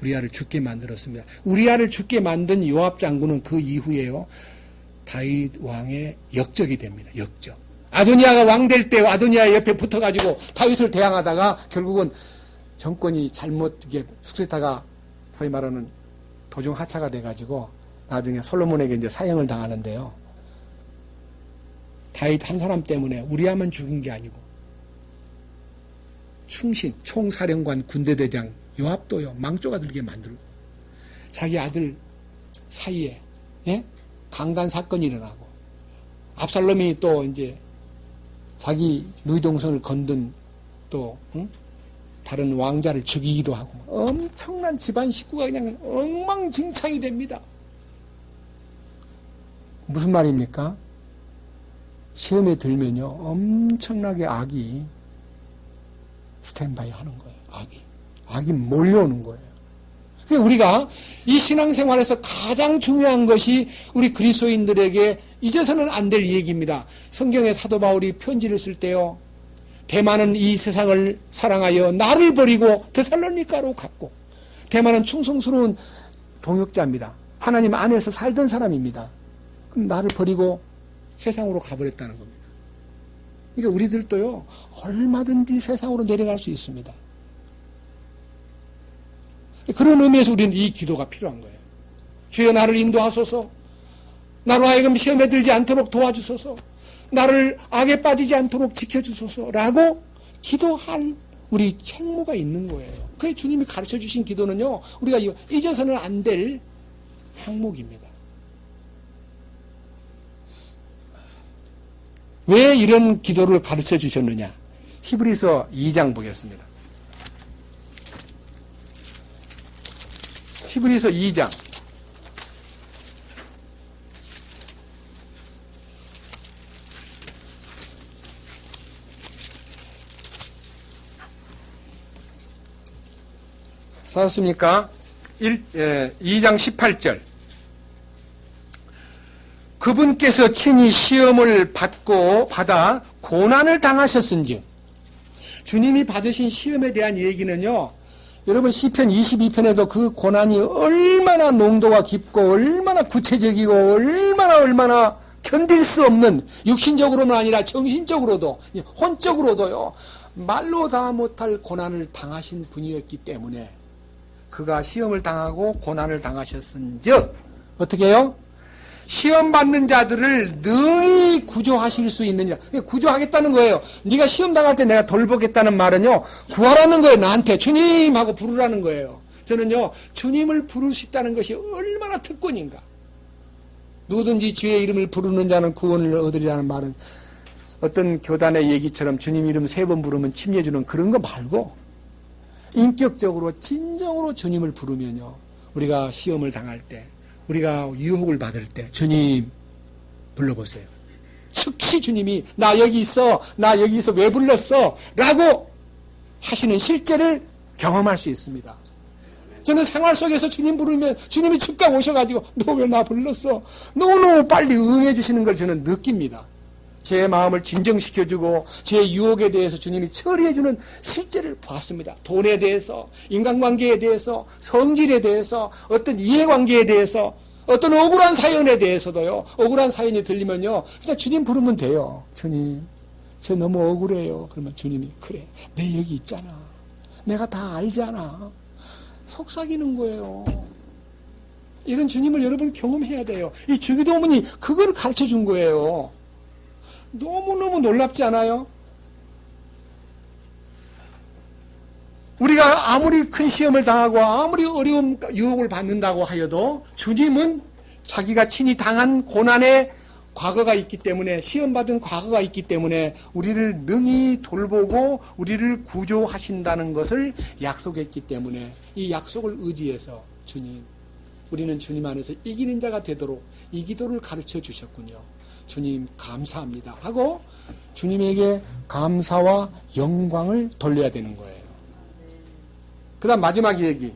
우리아를 죽게 만들었습니다. 우리아를 죽게 만든 요압 장군은 그 이후에요, 다윗 왕의 역적이 됩니다. 역적. 아도니아가 왕 될 때 아도니아 옆에 붙어가지고 다윗을 대항하다가 결국은 정권이 잘못 이게 숙세타가 소위 말하는 도중 하차가 돼가지고 나중에 솔로몬에게 이제 사형을 당하는데요. 다윗 한 사람 때문에 우리아만 죽은 게 아니고 충신, 총사령관, 군대대장 요압도요 망조가 들게 만들고 자기 아들 사이에 강간 사건이 일어나고 압살롬이 또 이제 자기 누이동생을 건든 또 다른 왕자를 죽이기도 하고 엄청난 집안 식구가 그냥 엉망진창이 됩니다. 무슨 말입니까? 시험에 들면요 엄청나게 악이 스탠바이 하는 거예요. 악이 몰려오는 거예요. 그러니까 우리가 이 신앙생활에서 가장 중요한 것이 우리 그리스도인들에게 잊어서는 안 될 얘기입니다. 성경에 사도 바울이 편지를 쓸 때요, 대만은 이 세상을 사랑하여 나를 버리고 데살로니가로 갔고, 대만은 충성스러운 동역자입니다. 하나님 안에서 살던 사람입니다. 그럼 나를 버리고 세상으로 가버렸다는 겁니다. 그러니까 우리들도요 얼마든지 세상으로 내려갈 수 있습니다. 그런 의미에서 우리는 이 기도가 필요한 거예요. 주여 나를 인도하소서, 나로 하여금 시험에 들지 않도록 도와주소서, 나를 악에 빠지지 않도록 지켜주소서라고 기도할 우리 책무가 있는 거예요. 그게 주님이 가르쳐 주신 기도는요 우리가 잊어서는 안 될 항목입니다. 왜 이런 기도를 가르쳐 주셨느냐? 히브리서 2장 보겠습니다. 히브리서 2장. 찾았습니까? 2장 18절. 그분께서 친히 시험을 받아 고난을 당하셨은즉. 주님이 받으신 시험에 대한 얘기는요, 여러분 시편 22편에도 그 고난이 얼마나 농도가 깊고 얼마나 구체적이고 얼마나 견딜 수 없는, 육신적으로는 아니라 정신적으로도 혼적으로도요 말로 다 못할 고난을 당하신 분이었기 때문에 그가 시험을 당하고 고난을 당하셨은즉 어떻게 해요? 시험 받는 자들을 능히 구조하실 수 있느냐. 구조하겠다는 거예요. 네가 시험 당할 때 내가 돌보겠다는 말은요 구하라는 거예요. 나한테 주님 하고 부르라는 거예요. 저는요 주님을 부를 수 있다는 것이 얼마나 특권인가. 누구든지 주의 이름을 부르는 자는 구원을 얻으리라는 말은 어떤 교단의 얘기처럼 주님 이름 3번 부르면 침례주는 그런 거 말고 인격적으로 진정으로 주님을 부르면요 우리가 시험을 당할 때, 우리가 유혹을 받을 때 주님 불러보세요. 즉시 주님이 나 여기 있어, 나 여기서 왜 불렀어? 라고 하시는 실제를 경험할 수 있습니다. 저는 생활 속에서 주님 부르면 주님이 즉각 오셔가지고 너 왜 나 불렀어? 너무너무 빨리 응해 주시는 걸 저는 느낍니다. 제 마음을 진정시켜주고 제 유혹에 대해서 주님이 처리해주는 실제를 보았습니다. 돈에 대해서, 인간관계에 대해서, 성질에 대해서, 어떤 이해관계에 대해서, 어떤 억울한 사연에 대해서도요. 억울한 사연이 들리면요 그냥 주님 부르면 돼요. 주님 저 너무 억울해요. 그러면 주님이 그래 내 여기 있잖아, 내가 다 알잖아. 속삭이는 거예요. 이런 주님을 여러분 경험해야 돼요. 이 주기도문이 그걸 가르쳐 준 거예요. 너무너무 놀랍지 않아요? 우리가 아무리 큰 시험을 당하고 아무리 어려운 유혹을 받는다고 하여도 주님은 자기가 친히 당한 고난의 과거가 있기 때문에, 시험받은 과거가 있기 때문에 우리를 능히 돌보고 우리를 구조하신다는 것을 약속했기 때문에 이 약속을 의지해서 주님, 우리는 주님 안에서 이기는 자가 되도록 이 기도를 가르쳐 주셨군요. 주님 감사합니다 하고 주님에게 감사와 영광을 돌려야 되는 거예요. 그 다음 마지막 얘기,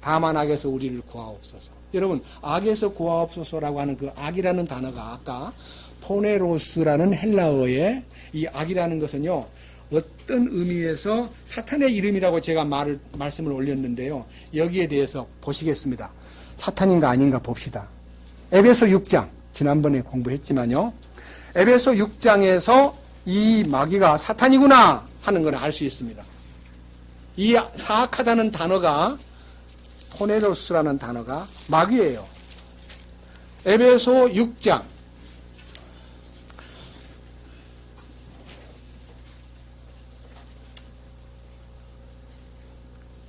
다만 악에서 우리를 구하옵소서. 여러분 악에서 구하옵소서라고 하는 그 악이라는 단어가 아까 포네로스라는 헬라어의 이 악이라는 것은요 어떤 의미에서 사탄의 이름이라고 제가 말씀을 올렸는데요. 여기에 대해서 보시겠습니다. 사탄인가 아닌가 봅시다. 에베소 6장, 지난번에 공부했지만요. 에베소 6장에서 이 마귀가 사탄이구나 하는 걸 알 수 있습니다. 이 사악하다는 단어가, 포네로스라는 단어가 마귀예요. 에베소 6장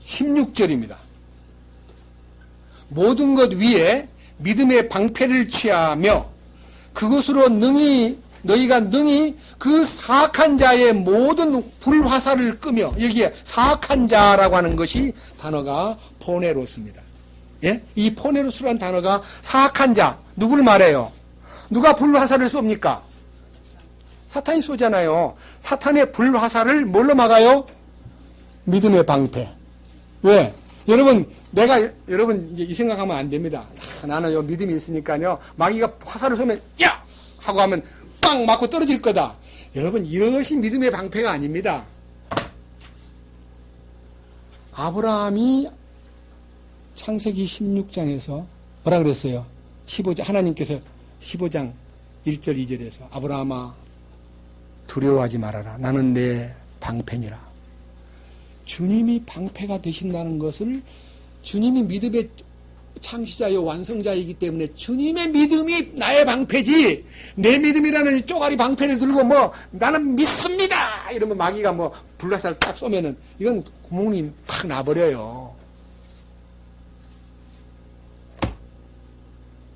16절입니다. 모든 것 위에 믿음의 방패를 취하며 그것으로 너희가 능히 그 사악한 자의 모든 불화살을 끄며, 여기에 사악한 자라고 하는 것이 단어가 포네로스입니다. 예? 이 포네로스라는 단어가 사악한 자, 누구를 말해요? 누가 불화살을 쏩니까? 사탄이 쏘잖아요. 사탄의 불화살을 뭘로 막아요? 믿음의 방패. 왜? 여러분 이제 이 생각하면 안 됩니다. 나는 요 믿음이 있으니까요. 마귀가 화살을 쏘면 야! 하고 하면 빵 맞고 떨어질 거다. 여러분, 이것이 믿음의 방패가 아닙니다. 아브라함이 창세기 16장에서 뭐라 그랬어요? 15장, 하나님께서 15장 1절 2절에서 아브라함아 두려워하지 말아라. 나는 내 방패니라. 주님이 방패가 되신다는 것을, 주님이 믿음의 창시자요 완성자이기 때문에 주님의 믿음이 나의 방패지, 내 믿음이라는 이 쪼가리 방패를 들고 나는 믿습니다 이러면 마귀가 불화살 딱 쏘면은 이건 구멍이 팍 나버려요.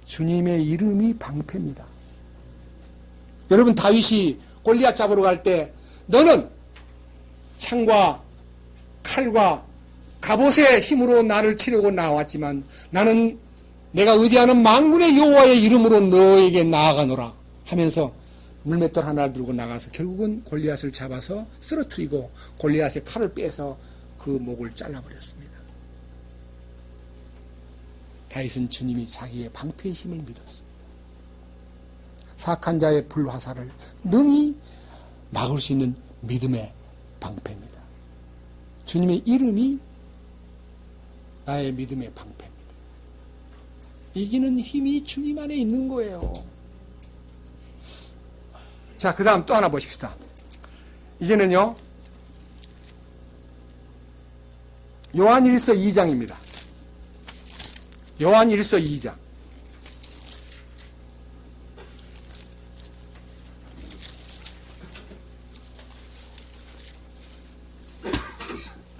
주님의 이름이 방패입니다. 여러분, 다윗이 골리앗 잡으러 갈 때 너는 창과 칼과 갑옷의 힘으로 나를 치려고 나왔지만 나는 내가 의지하는 만군의 여호와의 이름으로 너에게 나아가노라 하면서 물맷돌 하나를 들고 나가서 결국은 골리앗을 잡아서 쓰러뜨리고 골리앗의 칼을 빼서 그 목을 잘라버렸습니다. 다윗은 주님이 자기의 방패의 힘을 믿었습니다. 사악한 자의 불화살을 능히 막을 수 있는 믿음의 방패입니다. 주님의 이름이 나의 믿음의 방패입니다. 이기는 힘이 주님 안에 있는 거예요. 자, 그 다음 또 하나 보십시다. 이제는요, 요한일서 2장입니다. 요한일서 2장.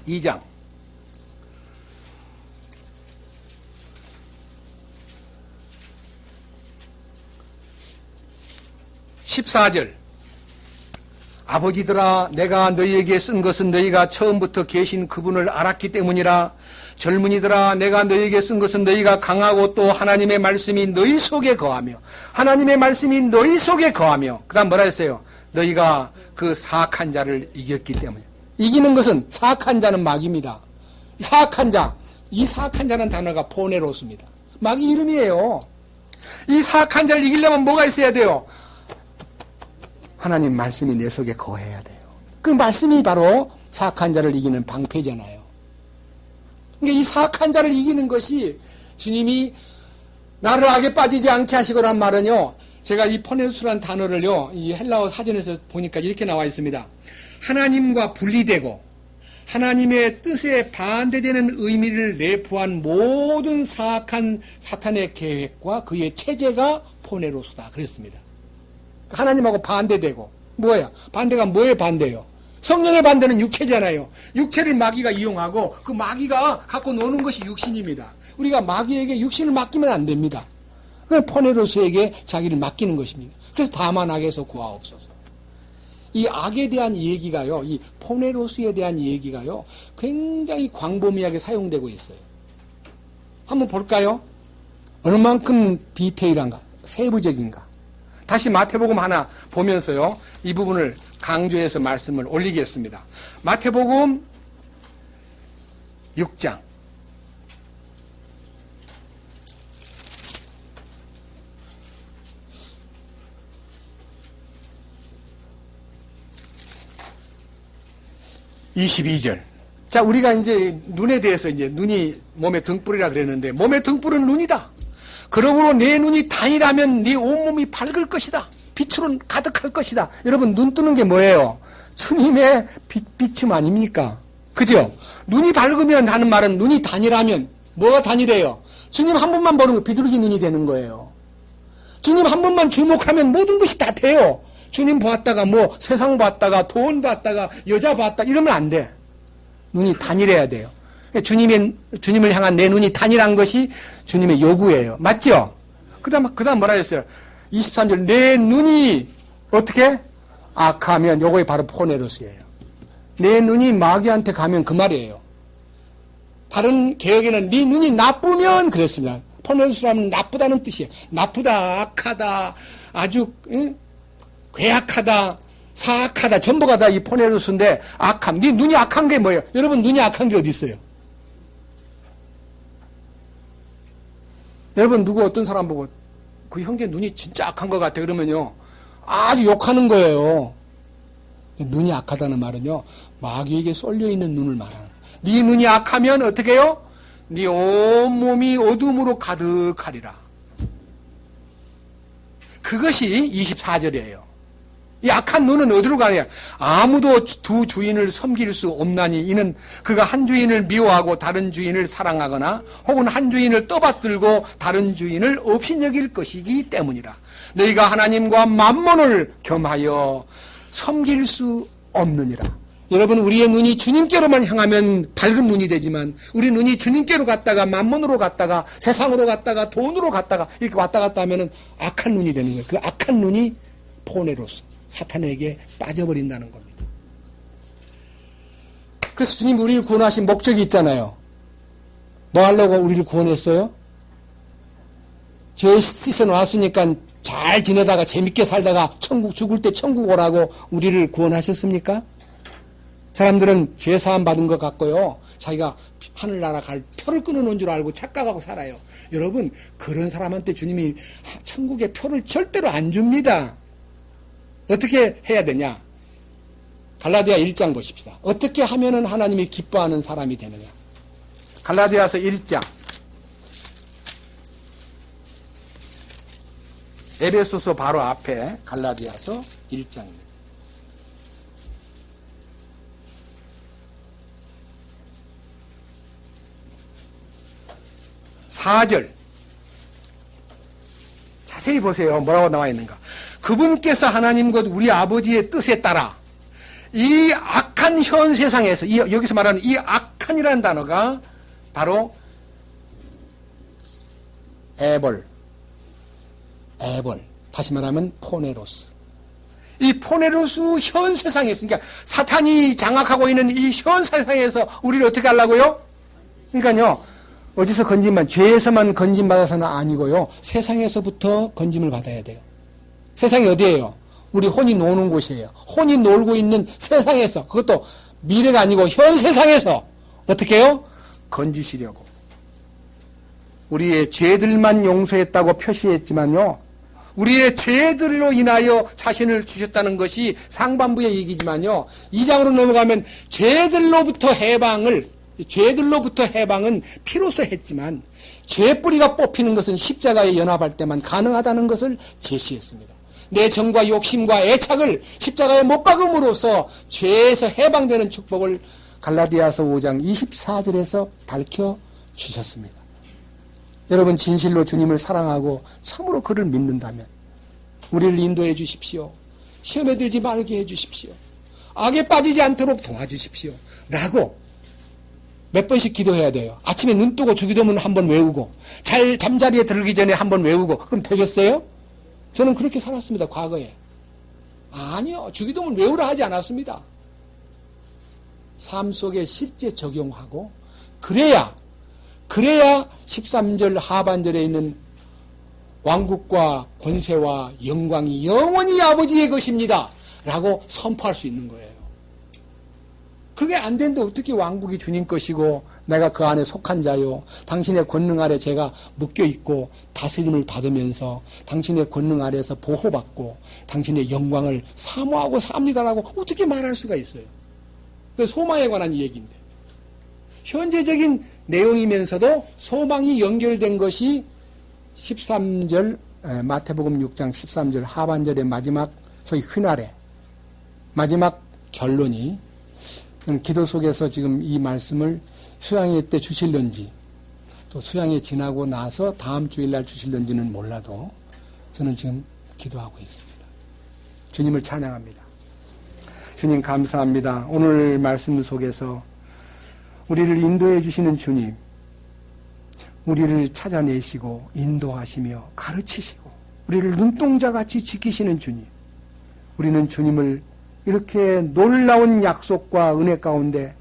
(2장) 14절. 아버지들아, 내가 너희에게 쓴 것은 너희가 처음부터 계신 그분을 알았기 때문이라. 젊은이들아, 내가 너희에게 쓴 것은 너희가 강하고 또 하나님의 말씀이 너희 속에 거하며, 하나님의 말씀이 너희 속에 거하며, 그 다음 뭐라 했어요? 너희가 그 사악한 자를 이겼기 때문에. 이기는 것은, 사악한 자는 마귀입니다. 사악한 자, 이 사악한 자는 단어가 포네로스입니다. 마귀 이름이에요. 이 사악한 자를 이기려면 뭐가 있어야 돼요? 하나님 말씀이 내 속에 거해야 돼요. 그 말씀이 바로 사악한 자를 이기는 방패잖아요. 그러니까 이 사악한 자를 이기는 것이, 주님이 나를 악에 빠지지 않게 하시거란 말은요, 제가 이 포네로스라는 단어를요, 이 헬라어 사전에서 보니까 이렇게 나와 있습니다. 하나님과 분리되고 하나님의 뜻에 반대되는 의미를 내포한 모든 사악한 사탄의 계획과 그의 체제가 포네로스다 그랬습니다. 하나님하고 반대되고, 뭐야? 반대가 뭐에 반대요? 성령의 반대는 육체잖아요. 육체를 마귀가 이용하고 그 마귀가 갖고 노는 것이 육신입니다. 우리가 마귀에게 육신을 맡기면 안 됩니다. 그냥 포네로스에게 자기를 맡기는 것입니다. 그래서 다만 악에서 구하옵소서. 이 악에 대한 얘기가요, 이 포네로스에 대한 얘기가요, 굉장히 광범위하게 사용되고 있어요. 한번 볼까요? 얼만큼 디테일한가, 세부적인가. 다시 마태복음 하나 보면서요, 이 부분을 강조해서 말씀을 올리겠습니다. 마태복음 6장. 22절. 자, 우리가 이제 눈에 대해서 이제 눈이 몸의 등불이라 그랬는데, 몸의 등불은 눈이다. 그러므로 내 눈이 단이라면 네 온몸이 밝을 것이다. 빛으로 가득할 것이다. 여러분, 눈 뜨는 게 뭐예요? 주님의 비춤 아닙니까? 그죠? 눈이 밝으면 하는 말은 눈이 단이라면 뭐가 단이래요? 주님 한 번만 보는 거 비둘기 눈이 되는 거예요. 주님 한 번만 주목하면 모든 것이 다 돼요. 주님 봤다가 뭐 세상 봤다가 돈 봤다가 여자 봤다 이러면 안 돼. 눈이 단일해야 돼요. 주님을 향한 내 눈이 단일한 것이 주님의 요구예요. 맞죠? 그 다음 뭐라 했어요? 23절, 내 눈이 어떻게? 악하면 요거에 바로 포네로스예요. 내 눈이 마귀한테 가면 그 말이에요. 다른 개혁에는 네 눈이 나쁘면 그랬습니다. 포네로스라면 나쁘다는 뜻이에요. 나쁘다, 악하다, 아주 괴악하다, 사악하다, 전부가 다 이 포네로스인데 악함. 네 눈이 악한 게 뭐예요? 여러분 눈이 악한 게 어디 있어요? 여러분 누구 어떤 사람 보고 그 형제 눈이 진짜 악한 것 같아 그러면요 아주 욕하는 거예요. 눈이 악하다는 말은요 마귀에게 쏠려있는 눈을 말하는 거예요. 네 눈이 악하면 어떻게 해요? 네 온몸이 어둠으로 가득하리라. 그것이 24절이에요. 이 악한 눈은 어디로 가냐? 아무도 두 주인을 섬길 수 없나니 이는 그가 한 주인을 미워하고 다른 주인을 사랑하거나 혹은 한 주인을 떠받들고 다른 주인을 업신여길 것이기 때문이라. 너희가 하나님과 만몬을 겸하여 섬길 수 없느니라. 여러분 우리의 눈이 주님께로만 향하면 밝은 눈이 되지만 우리 눈이 주님께로 갔다가 만몬으로 갔다가 세상으로 갔다가 돈으로 갔다가 이렇게 왔다 갔다 하면 악한 눈이 되는 거예요. 그 악한 눈이 포네로스. 사탄에게 빠져버린다는 겁니다. 그래서 주님 우리를 구원하신 목적이 있잖아요. 뭐 하려고 우리를 구원했어요? 죄 씻어놨으니까 잘 지내다가 재밌게 살다가 천국 죽을 때 천국 오라고 우리를 구원하셨습니까? 사람들은 죄 사함 받은 것 같고요. 자기가 하늘나라 갈 표를 끊어놓은 줄 알고 착각하고 살아요. 여러분 그런 사람한테 주님이 천국의 표를 절대로 안 줍니다. 어떻게 해야 되냐? 갈라디아 1장 보십시다. 어떻게 하면은 하나님이 기뻐하는 사람이 되느냐? 갈라디아서 1장. 에베소서 바로 앞에 갈라디아서 1장입니다. 4절. 자세히 보세요. 뭐라고 나와 있는가? 그분께서 하나님 곧 우리 아버지의 뜻에 따라 이 악한 현 세상에서 여기서 말하는 이 악한이라는 단어가 바로 에벌 다시 말하면 포네로스. 이 포네로스 현 세상에서 그러니까 사탄이 장악하고 있는 이 현 세상에서 우리를 어떻게 하려고요? 그러니까요 어디서 건짐만 죄에서만 건짐받아서는 아니고요 세상에서부터 건짐을 받아야 돼요. 세상이 어디예요? 우리 혼이 노는 곳이에요. 혼이 놀고 있는 세상에서 그것도 미래가 아니고 현 세상에서 어떻게 해요? 건지시려고. 우리의 죄들만 용서했다고 표시했지만요 우리의 죄들로 인하여 자신을 주셨다는 것이 상반부의 얘기지만요 2장으로 넘어가면 죄들로부터 해방은 피로서 했지만 죄뿌리가 뽑히는 것은 십자가에 연합할 때만 가능하다는 것을 제시했습니다. 내 정과 욕심과 애착을 십자가에 못 박음으로써 죄에서 해방되는 축복을 갈라디아서 5장 24절에서 밝혀주셨습니다. 여러분 진실로 주님을 사랑하고 참으로 그를 믿는다면 우리를 인도해 주십시오. 시험에 들지 말게 해 주십시오. 악에 빠지지 않도록 도와주십시오. 라고 몇 번씩 기도해야 돼요. 아침에 눈 뜨고 주기도문 한번 외우고 잠자리에 들기 전에 한번 외우고 그럼 되겠어요? 저는 그렇게 살았습니다. 과거에. 아니요. 주기도문 외우라 하지 않았습니다. 삶 속에 실제 적용하고 그래야 13절 하반절에 있는 왕국과 권세와 영광이 영원히 아버지의 것입니다. 라고 선포할 수 있는 거예요. 그게 안 되는데 어떻게 왕국이 주님 것이고 내가 그 안에 속한 자요. 당신의 권능 아래 제가 묶여있고 다스림을 받으면서 당신의 권능 아래에서 보호받고 당신의 영광을 사모하고 삽니다라고 어떻게 말할 수가 있어요. 그 소망에 관한 얘기인데 현재적인 내용이면서도 소망이 연결된 것이 13절 마태복음 6장 13절 하반절의 마지막 소위 휘날의 마지막 결론이 기도 속에서 지금 이 말씀을 수양회 때 주실런지 또 수양회 지나고 나서 다음 주일날 주실런지는 몰라도 저는 지금 기도하고 있습니다. 주님을 찬양합니다. 주님 감사합니다. 오늘 말씀 속에서 우리를 인도해 주시는 주님, 우리를 찾아내시고 인도하시며 가르치시고 우리를 눈동자같이 지키시는 주님, 우리는 주님을 이렇게 놀라운 약속과 은혜 가운데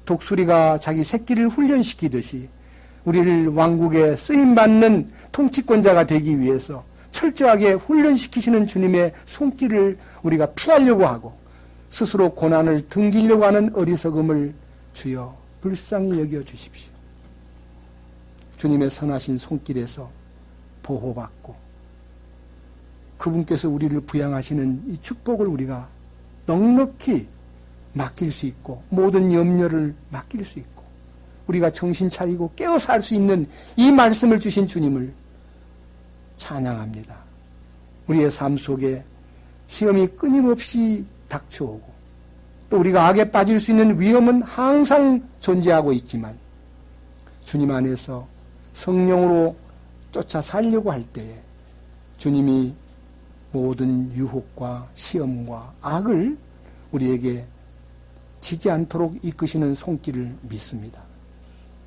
독수리가 자기 새끼를 훈련시키듯이 우리를 왕국에 쓰임받는 통치권자가 되기 위해서 철저하게 훈련시키시는 주님의 손길을 우리가 피하려고 하고 스스로 고난을 등지려고 하는 어리석음을 주여 불쌍히 여겨 주십시오. 주님의 선하신 손길에서 보호받고 그분께서 우리를 부양하시는 이 축복을 우리가 넉넉히 맡길 수 있고 모든 염려를 맡길 수 있고 우리가 정신 차리고 깨어서 할 수 있는 이 말씀을 주신 주님을 찬양합니다. 우리의 삶 속에 시험이 끊임없이 닥쳐오고 또 우리가 악에 빠질 수 있는 위험은 항상 존재하고 있지만 주님 안에서 성령으로 쫓아 살려고 할 때에 주님이 모든 유혹과 시험과 악을 우리에게 지지 않도록 이끄시는 손길을 믿습니다.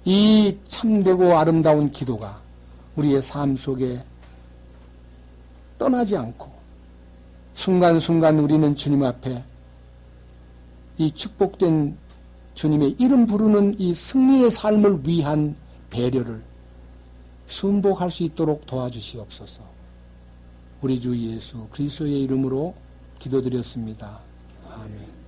이 참되고 아름다운 기도가 우리의 삶 속에 떠나지 않고 순간순간 우리는 주님 앞에 이 축복된 주님의 이름 부르는 이 승리의 삶을 위한 배려를 순복할 수 있도록 도와주시옵소서. 우리 주 예수 그리스도의 이름으로 기도드렸습니다. 아멘.